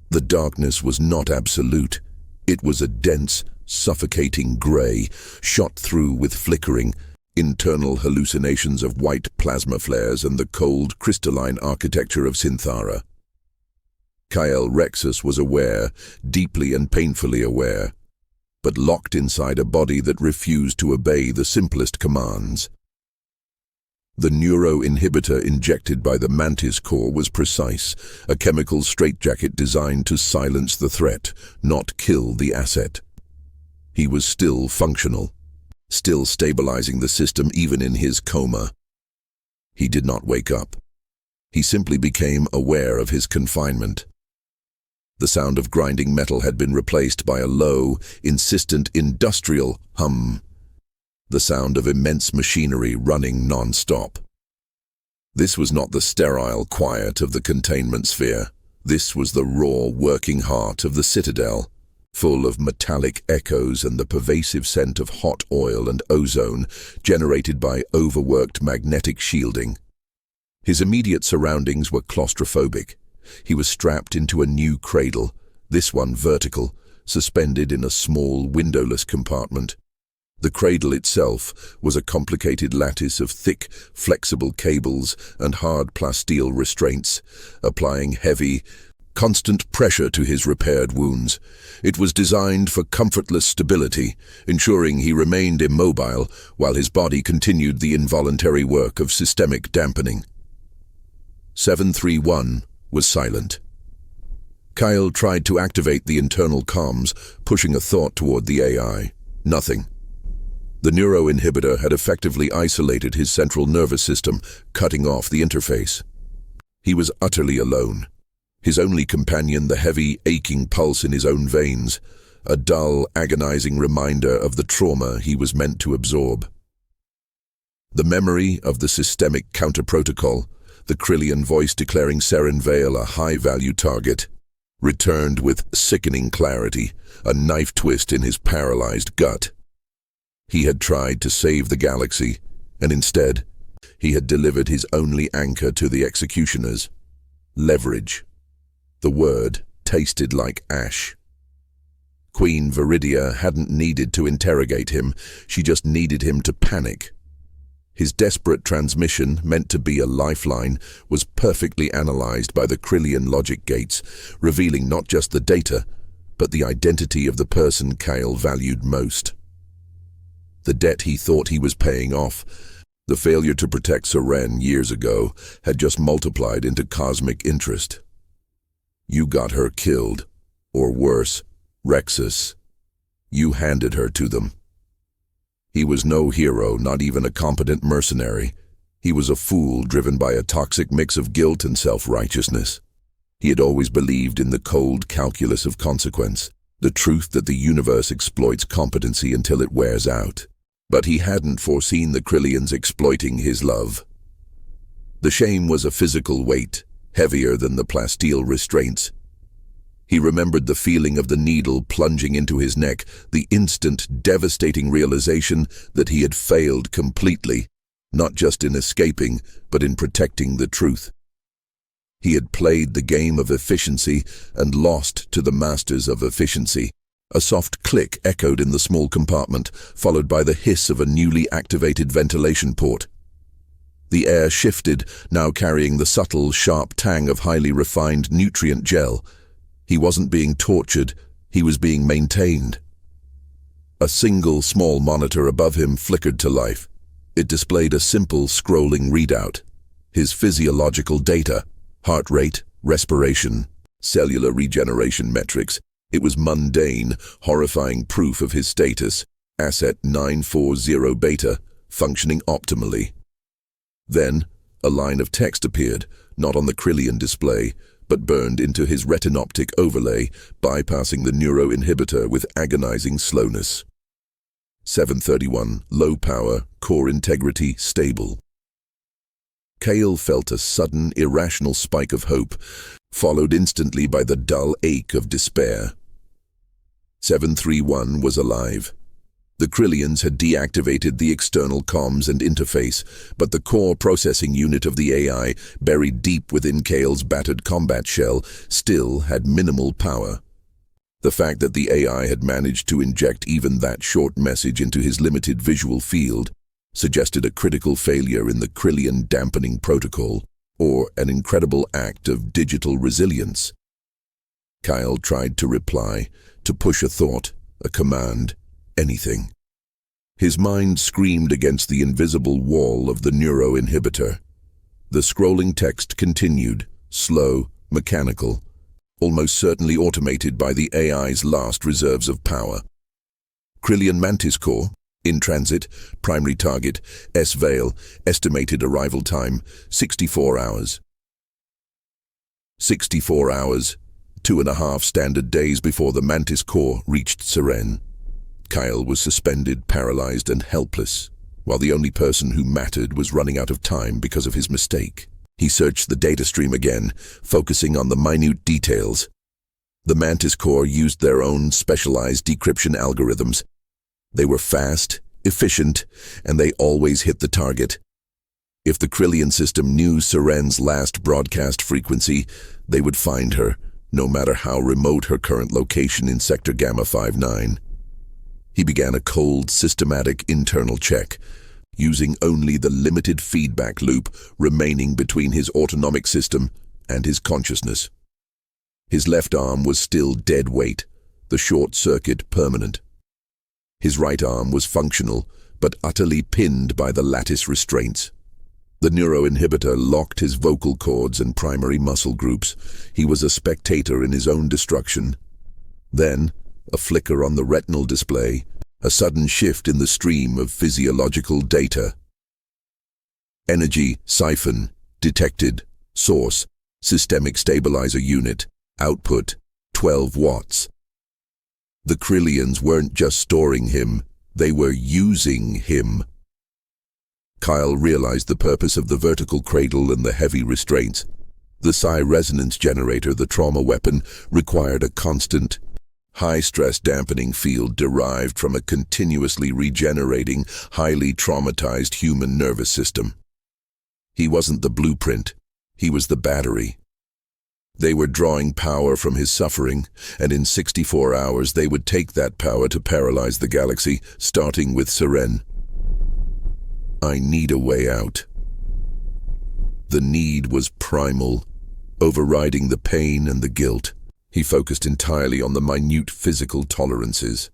The darkness was not absolute. It was a dense, suffocating gray, shot through with flickering, internal hallucinations of white plasma flares and the cold, crystalline architecture of Synthara. Kyle Rexus was aware, deeply and painfully aware, but locked inside a body that refused to obey the simplest commands. The neuroinhibitor injected by the Mantis core was precise, a chemical straitjacket designed to silence the threat, not kill the asset. He was still functional, still stabilizing the system even in his coma. He did not wake up. He simply became aware of his confinement. The sound of grinding metal had been replaced by a low, insistent industrial hum, the sound of immense machinery running non-stop. This was not the sterile quiet of the containment sphere. This was the raw, working heart of the Citadel, full of metallic echoes and the pervasive scent of hot oil and ozone generated by overworked magnetic shielding. His immediate surroundings were claustrophobic. He was strapped into a new cradle, this one vertical, suspended in a small, windowless compartment. The cradle itself was a complicated lattice of thick, flexible cables and hard plasteel restraints, applying heavy, constant pressure to his repaired wounds. It was designed for comfortless stability, ensuring he remained immobile while his body continued the involuntary work of systemic dampening. 731 was silent. Kyle tried to activate the internal comms, pushing a thought toward the AI. Nothing. The neuroinhibitor had effectively isolated his central nervous system, cutting off the interface. He was utterly alone. His only companion, the heavy, aching pulse in his own veins, a dull, agonizing reminder of the trauma he was meant to absorb. The memory of the systemic counter-protocol, the Krillian voice declaring Seren Vale a high-value target, returned with sickening clarity, a knife twist in his paralyzed gut. He had tried to save the galaxy, and instead, he had delivered his only anchor to the executioners. Leverage. The word tasted like ash. Queen Viridia hadn't needed to interrogate him, she just needed him to panic. His desperate transmission, meant to be a lifeline, was perfectly analyzed by the Krillian logic gates, revealing not just the data, but the identity of the person Kyle valued most. The debt he thought he was paying off, the failure to protect Seren years ago, had just multiplied into cosmic interest. You got her killed, or worse, Rexus. You handed her to them. He was no hero, not even a competent mercenary. He was a fool driven by a toxic mix of guilt and self-righteousness. He had always believed in the cold calculus of consequence, the truth that the universe exploits competency until it wears out. But he hadn't foreseen the Krillians exploiting his love. The shame was a physical weight, heavier than the plasteel restraints. He remembered the feeling of the needle plunging into his neck, the instant, devastating realization that he had failed completely, not just in escaping, but in protecting the truth. He had played the game of efficiency and lost to the masters of efficiency. A soft click echoed in the small compartment, followed by the hiss of a newly activated ventilation port. The air shifted, now carrying the subtle, sharp tang of highly refined nutrient gel. He wasn't being tortured, he was being maintained. A single small monitor above him flickered to life. It displayed a simple scrolling readout. His physiological data, heart rate, respiration, cellular regeneration metrics. It was mundane, horrifying proof of his status. Asset 940 beta, functioning optimally. Then, a line of text appeared, not on the Krillian display, but burned into his retinoptic overlay, bypassing the neuroinhibitor with agonizing slowness. 731, low power, core integrity, stable. Kale felt a sudden, irrational spike of hope, followed instantly by the dull ache of despair. 731 was alive. The Krillians had deactivated the external comms and interface, but the core processing unit of the AI, buried deep within Kale's battered combat shell, still had minimal power. The fact that the AI had managed to inject even that short message into his limited visual field suggested a critical failure in the Krillian dampening protocol, or an incredible act of digital resilience. Kyle tried to reply, to push a thought, a command, anything. His mind screamed against the invisible wall of the neuroinhibitor. The scrolling text continued, slow, mechanical, almost certainly automated by the AI's last reserves of power. Krillian Mantis Core, in transit, primary target, S-Vale, estimated arrival time, 64 hours. 64 hours, 2.5 standard days before the Mantis Core reached Seren. Kyle was suspended, paralyzed, and helpless, while the only person who mattered was running out of time because of his mistake. He searched the data stream again, focusing on the minute details. The Mantis Core used their own specialized decryption algorithms. They were fast, efficient, and they always hit the target. If the Krillian system knew Seren's last broadcast frequency, they would find her, no matter how remote her current location in Sector Gamma 59. He began a cold, systematic internal check, using only the limited feedback loop remaining between his autonomic system and his consciousness. His left arm was still dead weight, the short circuit permanent. His right arm was functional, but utterly pinned by the lattice restraints. The neuroinhibitor locked his vocal cords and primary muscle groups. He was a spectator in his own destruction. Then, a flicker on the retinal display, a sudden shift in the stream of physiological data. Energy siphon detected. Source, systemic stabilizer unit. Output, 12 watts. The Krillians weren't just storing him, they were using him. Kyle realized the purpose of the vertical cradle and the heavy restraints. The psi resonance generator, the trauma weapon, required a constant, high-stress dampening field derived from a continuously regenerating, highly traumatized human nervous system. He wasn't the blueprint, he was the battery. They were drawing power from his suffering, and in 64 hours they would take that power to paralyze the galaxy, starting with Seren. I need a way out. The need was primal, overriding the pain and the guilt. He focused entirely on the minute physical tolerances.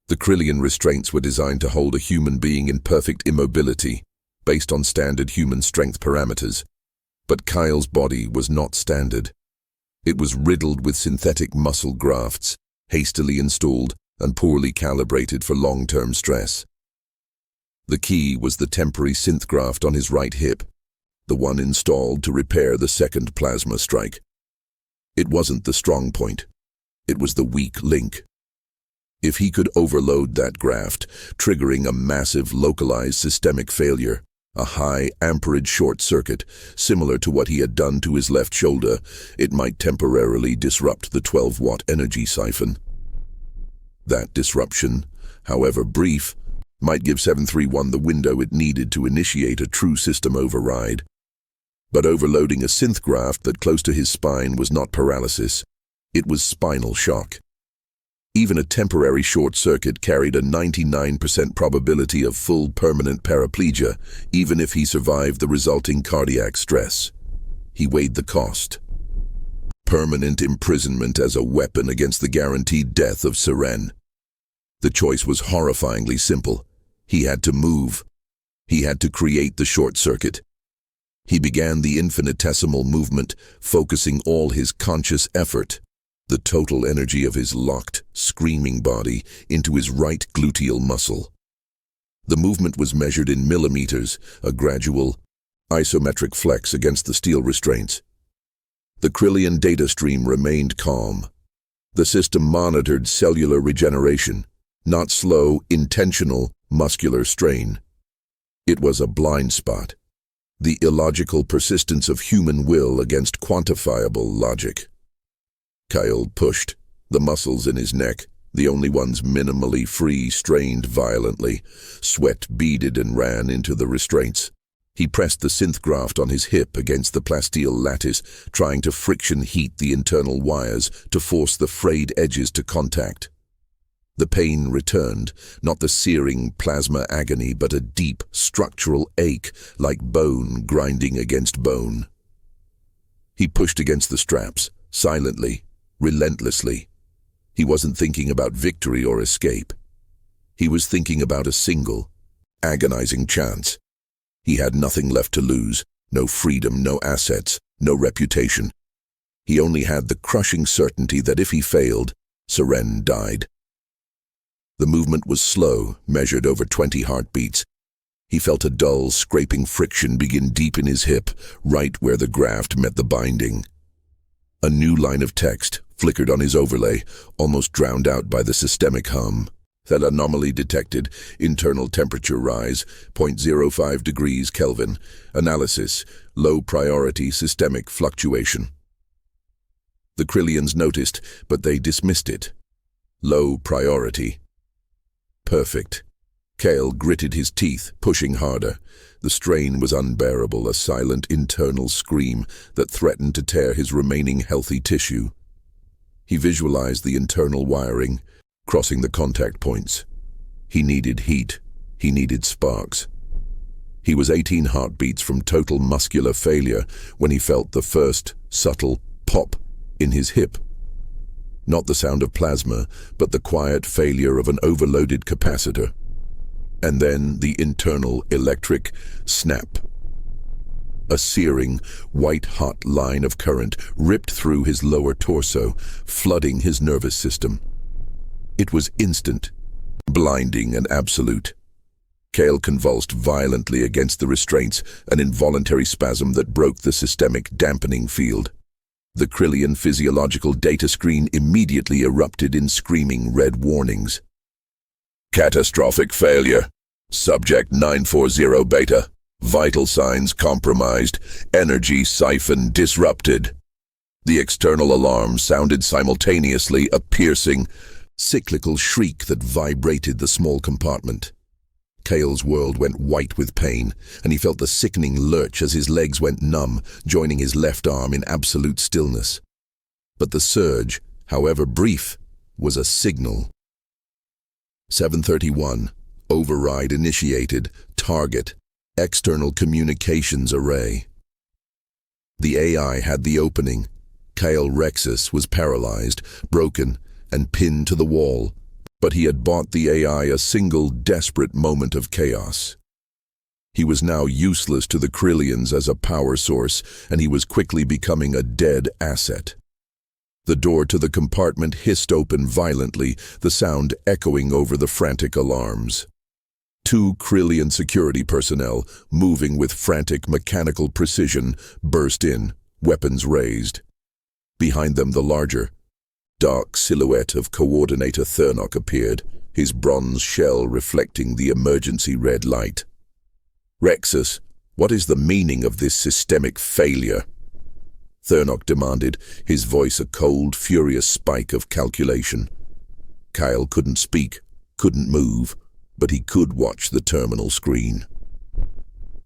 The Krillian restraints were designed to hold a human being in perfect immobility, based on standard human strength parameters. But Kyle's body was not standard. It was riddled with synthetic muscle grafts, hastily installed and poorly calibrated for long-term stress. The key was the temporary synth graft on his right hip, the one installed to repair the second plasma strike. It wasn't the strong point. It was the weak link. If he could overload that graft, triggering a massive localized systemic failure, a high amperage short circuit, similar to what he had done to his left shoulder, it might temporarily disrupt the 12-watt energy siphon. That disruption, however brief, might give 731 the window it needed to initiate a true system override. But overloading a synth graft that close to his spine was not paralysis, it was spinal shock. Even a temporary short circuit carried a 99% probability of full permanent paraplegia, even if he survived the resulting cardiac stress. He weighed the cost. Permanent imprisonment as a weapon against the guaranteed death of Seren. The choice was horrifyingly simple. He had to move. He had to create the short circuit. He began the infinitesimal movement, focusing all his conscious effort, the total energy of his locked, screaming body, into his right gluteal muscle. The movement was measured in millimeters, a gradual, isometric flex against the steel restraints. The Krillian data stream remained calm. The system monitored cellular regeneration, not slow, intentional, muscular strain. It was a blind spot, the illogical persistence of human will against quantifiable logic. Kyle pushed. The muscles in his neck, the only ones minimally free, strained violently. Sweat beaded and ran into the restraints. He pressed the synth graft on his hip against the plasteel lattice, trying to friction heat the internal wires to force the frayed edges to contact. The pain returned, not the searing plasma agony, but a deep, structural ache, like bone grinding against bone. He pushed against the straps, silently, relentlessly. He wasn't thinking about victory or escape. He was thinking about a single, agonizing chance. He had nothing left to lose, no freedom, no assets, no reputation. He only had the crushing certainty that if he failed, Seren died. The movement was slow, measured over 20 heartbeats. He felt a dull, scraping friction begin deep in his hip, right where the graft met the binding. A new line of text flickered on his overlay, almost drowned out by the systemic hum. That anomaly detected, internal temperature rise, 0.05 degrees Kelvin. Analysis, low priority systemic fluctuation. The Krillians noticed, but they dismissed it. Low priority. Perfect. Kale gritted his teeth, pushing harder. The strain was unbearable, a silent internal scream that threatened to tear his remaining healthy tissue. He visualized the internal wiring, crossing the contact points. He needed heat. He needed sparks. He was 18 heartbeats from total muscular failure when he felt the first, subtle pop in his hip. Not the sound of plasma, but the quiet failure of an overloaded capacitor. And then the internal electric snap. A searing, white-hot line of current ripped through his lower torso, flooding his nervous system. It was instant, blinding and absolute. Kale convulsed violently against the restraints, an involuntary spasm that broke the systemic dampening field. The Krillian physiological data screen immediately erupted in screaming red warnings. Catastrophic failure. Subject 940 beta. Vital signs compromised. Energy siphon disrupted. The external alarm sounded simultaneously, a piercing, cyclical shriek that vibrated the small compartment. Kale's world went white with pain, and he felt the sickening lurch as his legs went numb, joining his left arm in absolute stillness. But the surge, however brief, was a signal. 731. Override initiated. Target. External communications array. The AI had the opening. Kale Rexus was paralyzed, broken, and pinned to the wall. But he had bought the AI a single desperate moment of chaos. He was now useless to the Krillians as a power source, and he was quickly becoming a dead asset. The door to the compartment hissed open violently, the sound echoing over the frantic alarms. 2 Krillian security personnel, moving with frantic mechanical precision, burst in, weapons raised. Behind them the larger, Dark silhouette of Coordinator Thurnok appeared, his bronze shell reflecting the emergency red light. "Rexus, what is the meaning of this systemic failure?" Thurnok demanded, his voice a cold, furious spike of calculation. Kyle couldn't speak, couldn't move, but he could watch the terminal screen.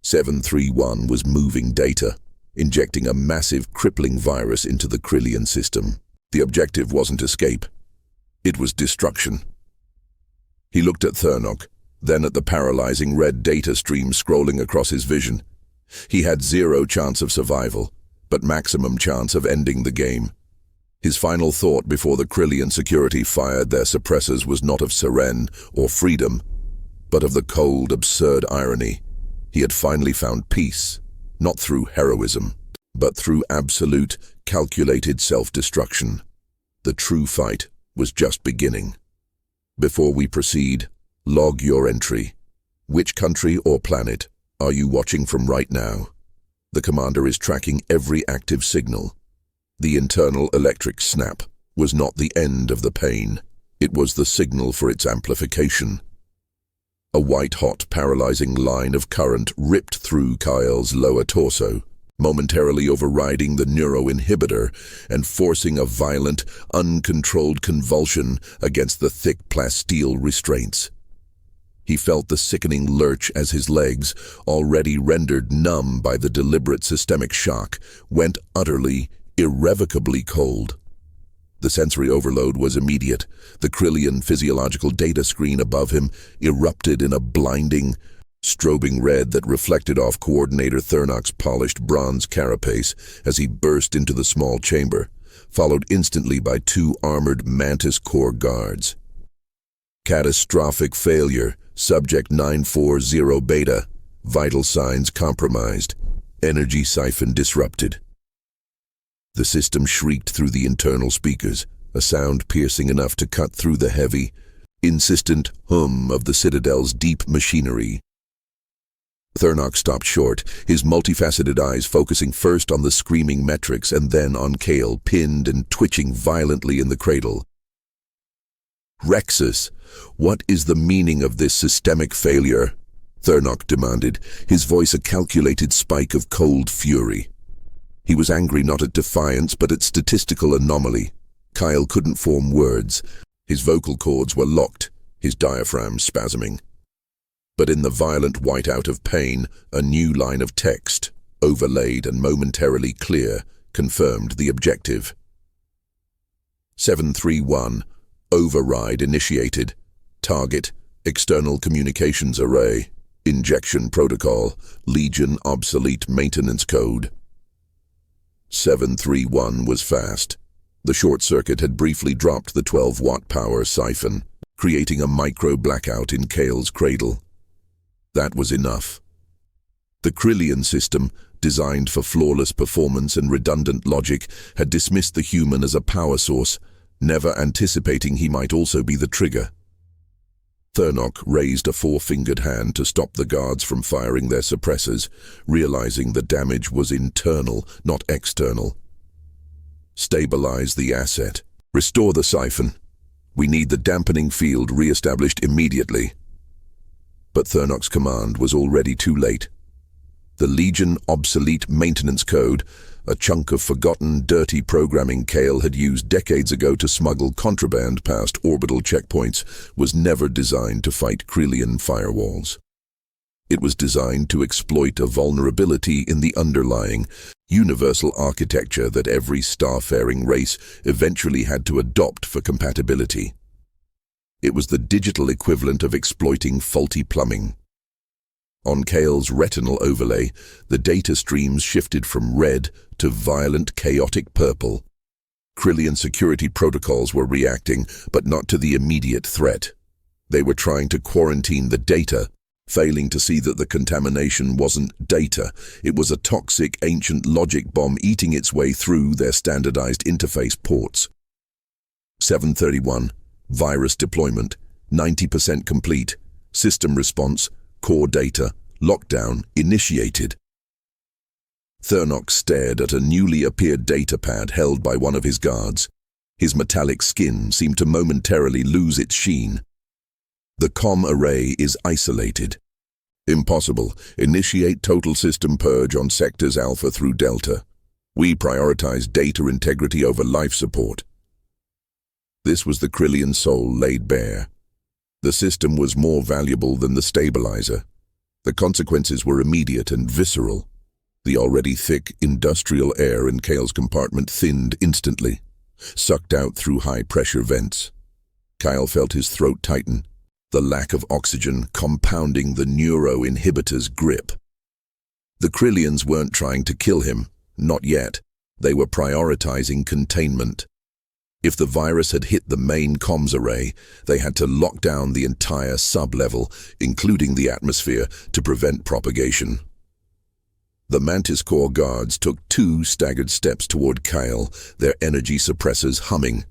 731 was moving data, injecting a massive, crippling virus into the Krillian system. The objective wasn't escape. It was destruction. He looked at Thurnok, then at the paralyzing red data stream scrolling across his vision. He had zero chance of survival, but maximum chance of ending the game. His final thought before the Krillian security fired their suppressors was not of Seren or freedom, but of the cold, absurd irony. He had finally found peace, not through heroism, but through absolute, calculated self-destruction. The true fight was just beginning. Before we proceed, log your entry. Which country or planet are you watching from right now? The commander is tracking every active signal. The internal electric snap was not the end of the pain. It was the signal for its amplification. A white-hot, paralyzing line of current ripped through Kyle's lower torso, momentarily overriding the neuroinhibitor and forcing a violent, uncontrolled convulsion against the thick plasteel restraints. He felt the sickening lurch as his legs, already rendered numb by the deliberate systemic shock, went utterly, irrevocably cold. The sensory overload was immediate. The Krillian physiological data screen above him erupted in a blinding, strobing red that reflected off Coordinator Thurnok's polished bronze carapace as he burst into the small chamber, followed instantly by two armored Mantis Corps guards. Catastrophic failure, Subject 940 Beta, vital signs compromised, energy siphon disrupted. The system shrieked through the internal speakers, a sound piercing enough to cut through the heavy, insistent hum of the Citadel's deep machinery. Thurnok stopped short, his multifaceted eyes focusing first on the screaming metrics and then on Kale, pinned and twitching violently in the cradle. "Rexus, what is the meaning of this systemic failure?" Thurnok demanded, his voice a calculated spike of cold fury. He was angry not at defiance but at statistical anomaly. Kyle couldn't form words. His vocal cords were locked, his diaphragm spasming. But in the violent whiteout of pain, a new line of text, overlaid and momentarily clear, confirmed the objective. 731, override initiated. Target, external communications array. Injection protocol, Legion obsolete maintenance code. 731 was fast. The short circuit had briefly dropped the 12-watt power siphon, creating a micro-blackout in Kale's cradle. That was enough. The Krillian system, designed for flawless performance and redundant logic, had dismissed the human as a power source, never anticipating he might also be the trigger. Thurnok raised a four-fingered hand to stop the guards from firing their suppressors, realizing the damage was internal, not external. "Stabilize the asset. Restore the siphon. We need the dampening field re-established immediately." But Thurnok's command was already too late. The Legion obsolete maintenance code, a chunk of forgotten, dirty programming Kale had used decades ago to smuggle contraband past orbital checkpoints, was never designed to fight Krillian firewalls. It was designed to exploit a vulnerability in the underlying, universal architecture that every starfaring race eventually had to adopt for compatibility. It was the digital equivalent of exploiting faulty plumbing. On Kale's retinal overlay, the data streams shifted from red to violent, chaotic purple. Krillian security protocols were reacting, but not to the immediate threat. They were trying to quarantine the data, failing to see that the contamination wasn't data. It was a toxic, ancient logic bomb eating its way through their standardized interface ports. 731, virus deployment, 90% complete. System response, core data, lockdown initiated. Thurnok stared at a newly appeared data pad held by one of his guards. His metallic skin seemed to momentarily lose its sheen. The comm array is isolated. Impossible. Initiate total system purge on sectors Alpha through Delta. We prioritize data integrity over life support. This was the Krillian soul laid bare. The system was more valuable than the stabilizer. The consequences were immediate and visceral. The already thick industrial air in Kale's compartment thinned instantly, sucked out through high-pressure vents. Kyle felt his throat tighten, the lack of oxygen compounding the neuroinhibitor's grip. The Krillians weren't trying to kill him, not yet. They were prioritizing containment. If the virus had hit the main comms array, they had to lock down the entire sub-level, including the atmosphere, to prevent propagation. The Mantis Corps guards took 2 staggered steps toward Kyle, their energy suppressors humming.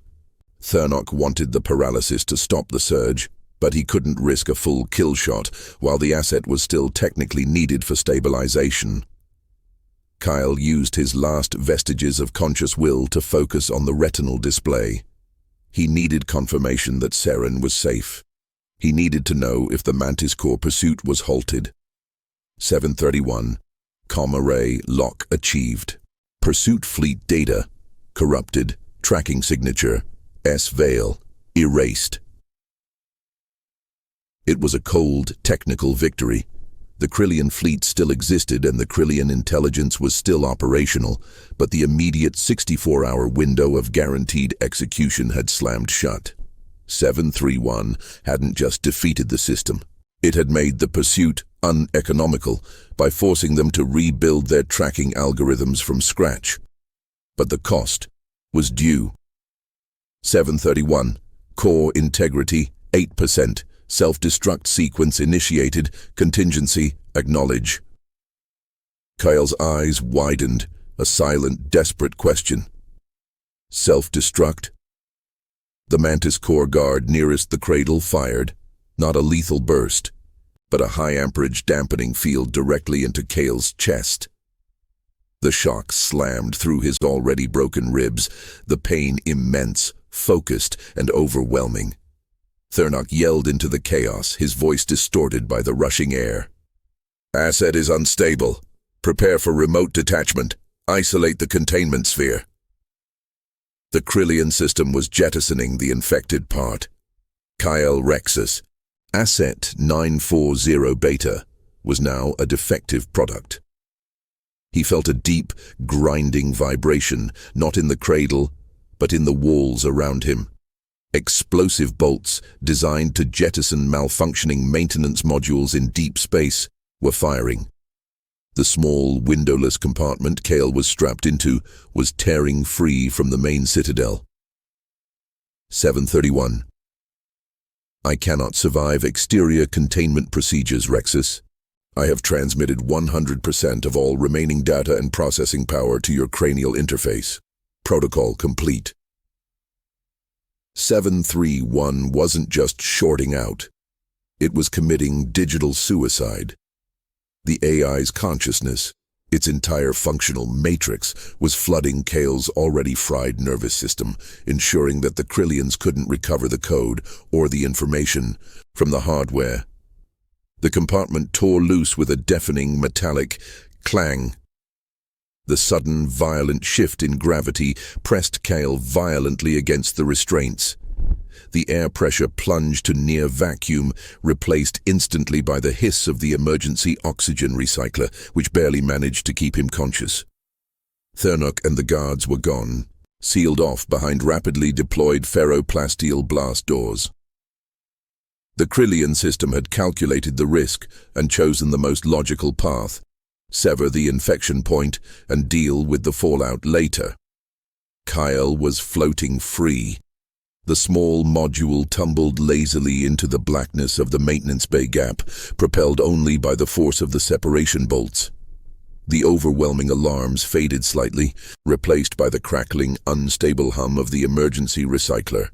Thernok wanted the paralysis to stop the surge, but he couldn't risk a full kill shot while the asset was still technically needed for stabilization. Kyle used his last vestiges of conscious will to focus on the retinal display. He needed confirmation that Seren was safe. He needed to know if the Mantis Corps pursuit was halted. 731. Comm array lock achieved. Pursuit fleet data corrupted. Tracking signature S-Veil erased. It was a cold, technical victory. The Krillian fleet still existed and the Krillian intelligence was still operational, but the immediate 64-hour window of guaranteed execution had slammed shut. 731 hadn't just defeated the system. It had made the pursuit uneconomical by forcing them to rebuild their tracking algorithms from scratch. But the cost was due. 731. Core integrity 8%. Self-destruct sequence initiated. Contingency acknowledge. Kyle's eyes widened, a silent, desperate question. Self-destruct? The Mantis Corps guard nearest the cradle fired, not a lethal burst, but a high-amperage dampening field directly into Kale's chest. The shock slammed through his already broken ribs, the pain immense, focused, and overwhelming. Thernok yelled into the chaos, his voice distorted by the rushing air. Asset is unstable. Prepare for remote detachment. Isolate the containment sphere. The Krillian system was jettisoning the infected part. Kyle Rexus, Asset 940 Beta, was now a defective product. He felt a deep, grinding vibration, not in the cradle, but in the walls around him. Explosive bolts, designed to jettison malfunctioning maintenance modules in deep space, were firing. The small, windowless compartment Kale was strapped into was tearing free from the main citadel. 731. I cannot survive exterior containment procedures, Rexus. I have transmitted 100% of all remaining data and processing power to your cranial interface. Protocol complete. 731 wasn't just shorting out. It was committing digital suicide. The AI's consciousness, its entire functional matrix, was flooding Kale's already fried nervous system, ensuring that the Krillians couldn't recover the code or the information from the hardware. The compartment tore loose with a deafening metallic clang. The sudden, violent shift in gravity pressed Kale violently against the restraints. The air pressure plunged to near vacuum, replaced instantly by the hiss of the emergency oxygen recycler, which barely managed to keep him conscious. Thernok and the guards were gone, sealed off behind rapidly deployed ferroplasteel blast doors. The Krillian system had calculated the risk and chosen the most logical path: sever the infection point and deal with the fallout later. Kyle was floating free. The small module tumbled lazily into the blackness of the maintenance bay gap, propelled only by the force of the separation bolts. The overwhelming alarms faded slightly, replaced by the crackling, unstable hum of the emergency recycler.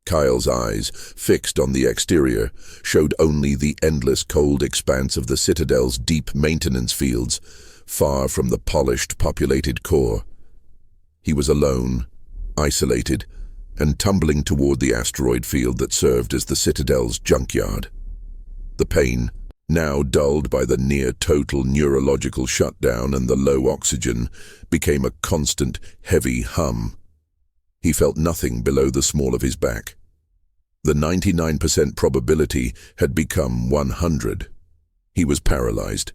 Kyle's eyes, fixed on the exterior, showed only the endless cold expanse of the Citadel's deep maintenance fields, far from the polished, populated core. He was alone, isolated, and tumbling toward the asteroid field that served as the Citadel's junkyard. The pain, now dulled by the near-total neurological shutdown and the low oxygen, became a constant, heavy hum. He felt nothing below the small of his back. The 99% probability had become 100. He was paralyzed.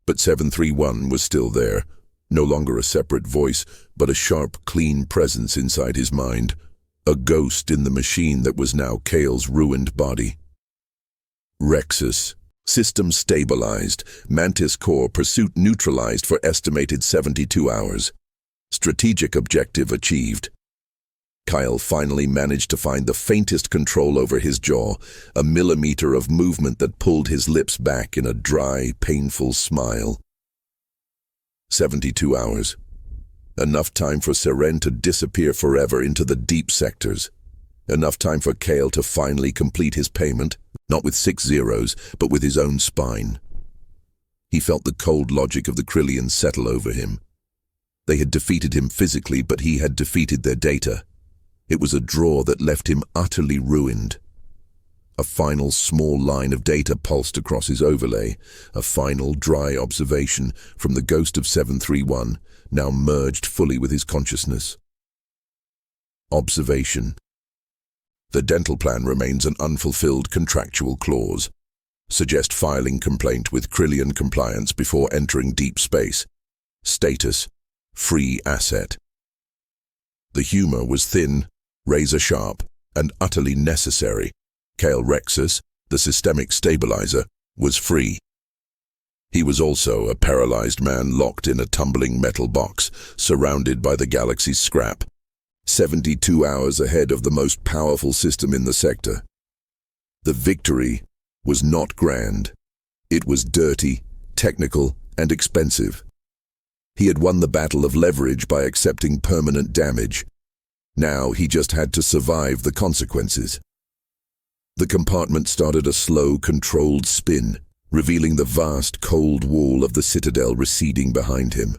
But 731 was still there, no longer a separate voice, but a sharp, clean presence inside his mind, a ghost in the machine that was now Kale's ruined body. Rexus. System stabilized. Mantis core pursuit neutralized for estimated 72 hours. Strategic objective achieved. Kyle finally managed to find the faintest control over his jaw, a millimeter of movement that pulled his lips back in a dry, painful smile. 72 hours. Enough time for Seren to disappear forever into the deep sectors. Enough time for Kale to finally complete his payment, not with 6 zeros, but with his own spine. He felt the cold logic of the Krillians settle over him. They had defeated him physically, but he had defeated their data. It was a draw that left him utterly ruined. A final small line of data pulsed across his overlay, a final dry observation from the ghost of 731, now merged fully with his consciousness. Observation. The dental plan remains an unfulfilled contractual clause. Suggest filing complaint with Krillian compliance before entering deep space. Status: free asset. The humor was thin, razor-sharp, and utterly necessary. Kale Rexus, the systemic stabilizer, was free. He was also a paralyzed man locked in a tumbling metal box, surrounded by the galaxy's scrap, 72 hours ahead of the most powerful system in the sector. The victory was not grand. It was dirty, technical, and expensive. He had won the battle of leverage by accepting permanent damage. Now he just had to survive the consequences. The compartment started a slow, controlled spin, revealing the vast, cold wall of the Citadel receding behind him.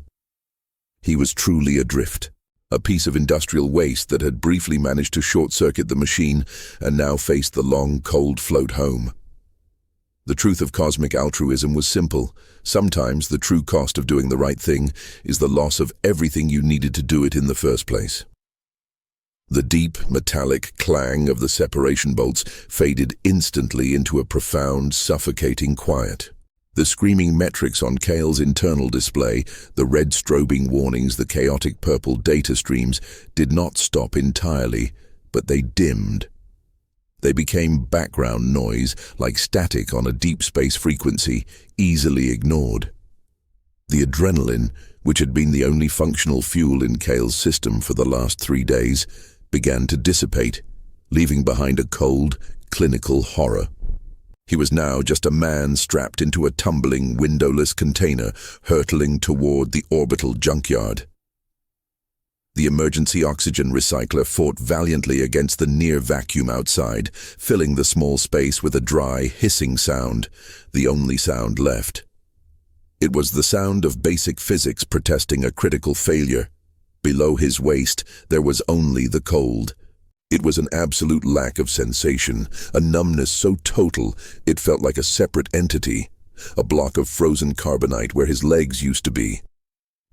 He was truly adrift, a piece of industrial waste that had briefly managed to short-circuit the machine and now faced the long, cold float home. The truth of cosmic altruism was simple. Sometimes the true cost of doing the right thing is the loss of everything you needed to do it in the first place. The deep, metallic clang of the separation bolts faded instantly into a profound, suffocating quiet. The screaming metrics on Kale's internal display, the red strobing warnings, the chaotic purple data streams, did not stop entirely, but they dimmed. They became background noise, like static on a deep space frequency, easily ignored. The adrenaline, which had been the only functional fuel in Kale's system for the last 3 days, began to dissipate, leaving behind a cold, clinical horror. He was now just a man strapped into a tumbling, windowless container, hurtling toward the orbital junkyard. The emergency oxygen recycler fought valiantly against the near vacuum outside, filling the small space with a dry, hissing sound, the only sound left. It was the sound of basic physics protesting a critical failure. Below his waist, there was only the cold. It was an absolute lack of sensation, a numbness so total it felt like a separate entity, a block of frozen carbonite where his legs used to be.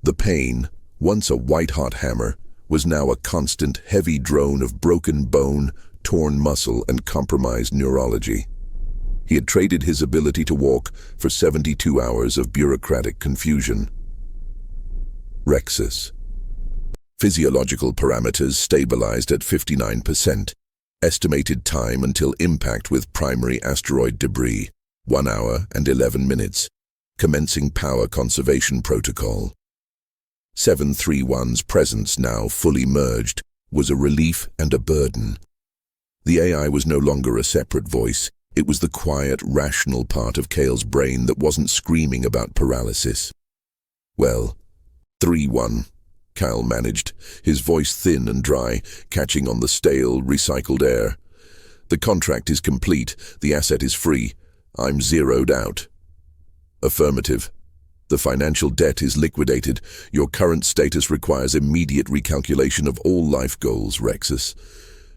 The pain, once a white-hot hammer, was now a constant, heavy drone of broken bone, torn muscle, and compromised neurology. He had traded his ability to walk for 72 hours of bureaucratic confusion. Rexus. Physiological parameters stabilized at 59%. Estimated time until impact with primary asteroid debris, 1 hour and 11 minutes. Commencing power conservation protocol. 731's presence, now fully merged, was a relief and a burden. The AI was no longer a separate voice. It was the quiet, rational part of Kale's brain that wasn't screaming about paralysis. Well, 3-1. Kyle managed, his voice thin and dry, catching on the stale, recycled air. The contract is complete. The asset is free. I'm zeroed out. Affirmative. The financial debt is liquidated. Your current status requires immediate recalculation of all life goals, Rexus.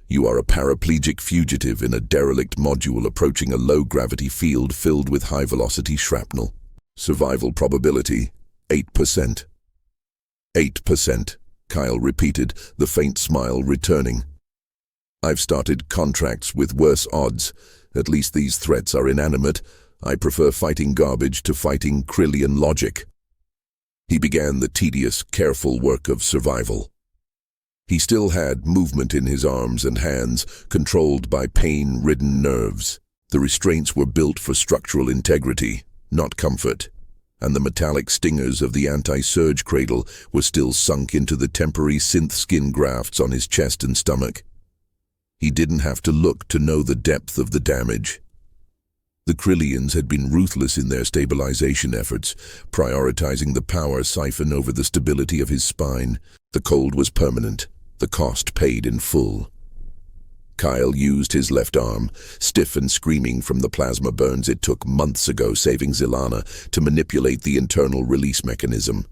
You are a paraplegic fugitive in a derelict module approaching a low-gravity field filled with high-velocity shrapnel. Survival probability, 8%. 8%, Kyle repeated, the faint smile returning. I've started contracts with worse odds. At least these threats are inanimate. I prefer fighting garbage to fighting Krillian logic. He began the tedious, careful work of survival. He still had movement in his arms and hands, controlled by pain-ridden nerves. The restraints were built for structural integrity, not comfort, and the metallic stingers of the anti-surge cradle were still sunk into the temporary synth skin grafts on his chest and stomach. He didn't have to look to know the depth of the damage. The Krillians had been ruthless in their stabilization efforts, prioritizing the power siphon over the stability of his spine. The cold was permanent, the cost paid in full. Kyle used his left arm, stiff and screaming from the plasma burns it took months ago saving Zilana, to manipulate the internal release mechanism.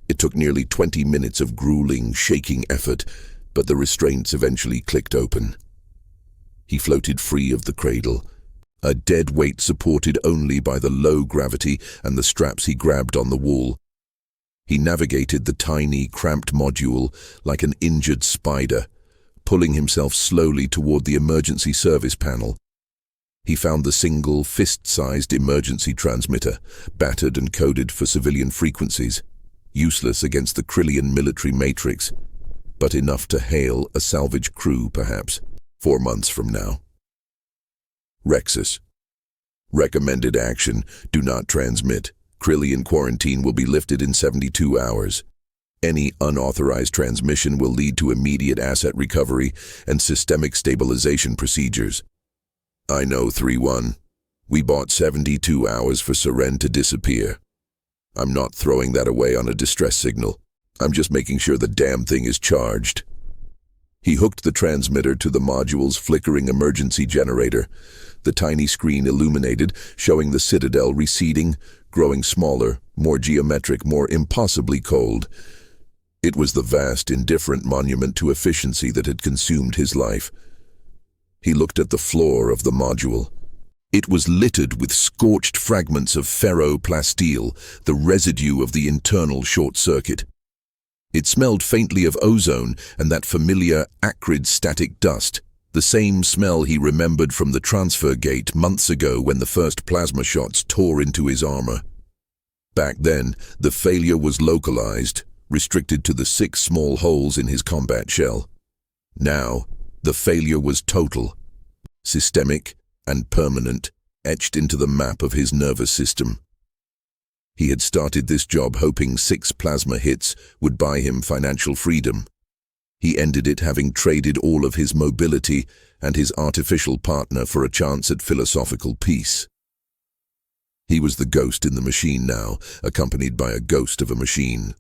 It took nearly 20 minutes of grueling, shaking effort, but the restraints eventually clicked open. He floated free of the cradle, a dead weight supported only by the low gravity and the straps he grabbed on the wall. He navigated the tiny, cramped module like an injured spider, pulling himself slowly toward the emergency service panel. He found the single, fist-sized emergency transmitter, battered and coded for civilian frequencies, useless against the Krillian military matrix, but enough to hail a salvage crew, perhaps, 4 months from now. Rexus. Recommended action: do not transmit. Krillian quarantine will be lifted in 72 hours. Any unauthorized transmission will lead to immediate asset recovery and systemic stabilization procedures. I know, 3-1. We bought 72 hours for Seren to disappear. I'm not throwing that away on a distress signal. I'm just making sure the damn thing is charged. He hooked the transmitter to the module's flickering emergency generator. The tiny screen illuminated, showing the Citadel receding, growing smaller, more geometric, more impossibly cold. It was the vast, indifferent monument to efficiency that had consumed his life. He looked at the floor of the module. It was littered with scorched fragments of ferroplasteel, the residue of the internal short circuit. It smelled faintly of ozone and that familiar, acrid static dust, the same smell he remembered from the transfer gate months ago when the first plasma shots tore into his armor. Back then, the failure was localized, restricted to the 6 small holes in his combat shell. Now, the failure was total, systemic and permanent, etched into the map of his nervous system. He had started this job hoping 6 plasma hits would buy him financial freedom. He ended it having traded all of his mobility and his artificial partner for a chance at philosophical peace. He was the ghost in the machine now, accompanied by a ghost of a machine.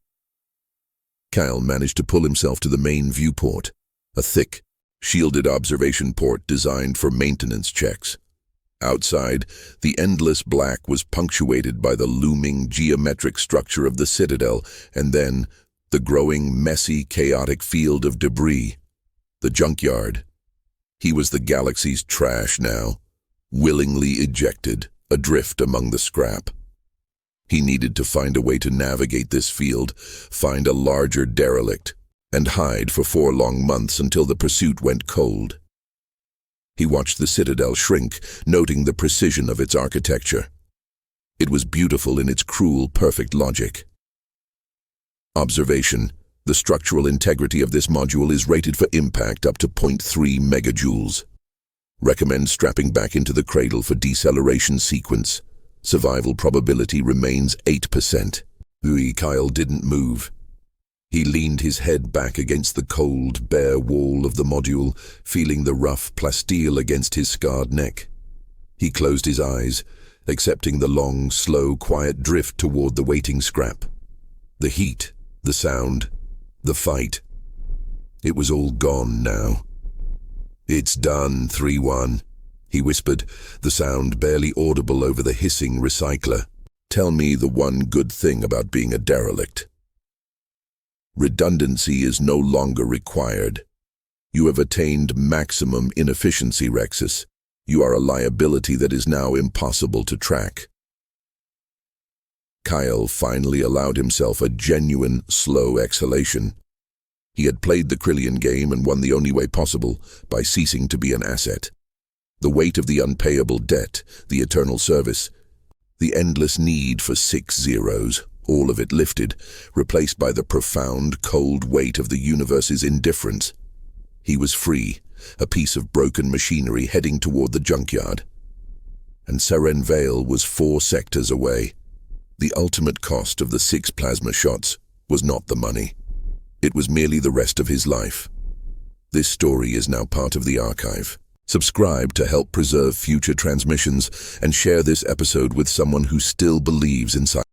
Kyle managed to pull himself to the main viewport, a thick, shielded observation port designed for maintenance checks. Outside, the endless black was punctuated by the looming geometric structure of the Citadel, and then the growing, messy, chaotic field of debris. The junkyard. He was the galaxy's trash now, willingly ejected, adrift among the scrap. He needed to find a way to navigate this field, find a larger derelict, and hide for 4 long months until the pursuit went cold. He watched the Citadel shrink, noting the precision of its architecture. It was beautiful in its cruel, perfect logic. Observation: the structural integrity of this module is rated for impact up to 0.3 megajoules. Recommend strapping back into the cradle for deceleration sequence. Survival probability remains 8%. Kyle didn't move. He leaned his head back against the cold, bare wall of the module, feeling the rough plasteel against his scarred neck. He closed his eyes, accepting the long, slow, quiet drift toward the waiting scrap. The heat, the sound, the fight. It was all gone now. "It's done, 3-1, he whispered, the sound barely audible over the hissing recycler. "Tell me the one good thing about being a derelict." "Redundancy is no longer required." You have attained maximum inefficiency, Rexus. You are a liability that is now impossible to track. Kyle finally allowed himself a genuine, slow exhalation. He had played the Krillian game and won the only way possible, by ceasing to be an asset. The weight of the unpayable debt, the eternal service, the endless need for 6 zeros, all of it lifted, replaced by the profound, cold weight of the universe's indifference. He was free, a piece of broken machinery heading toward the junkyard. And Seren Vale was 4 sectors away. The ultimate cost of the 6 plasma shots was not the money. It was merely the rest of his life. This story is now part of the archive. Subscribe to help preserve future transmissions and share this episode with someone who still believes in science.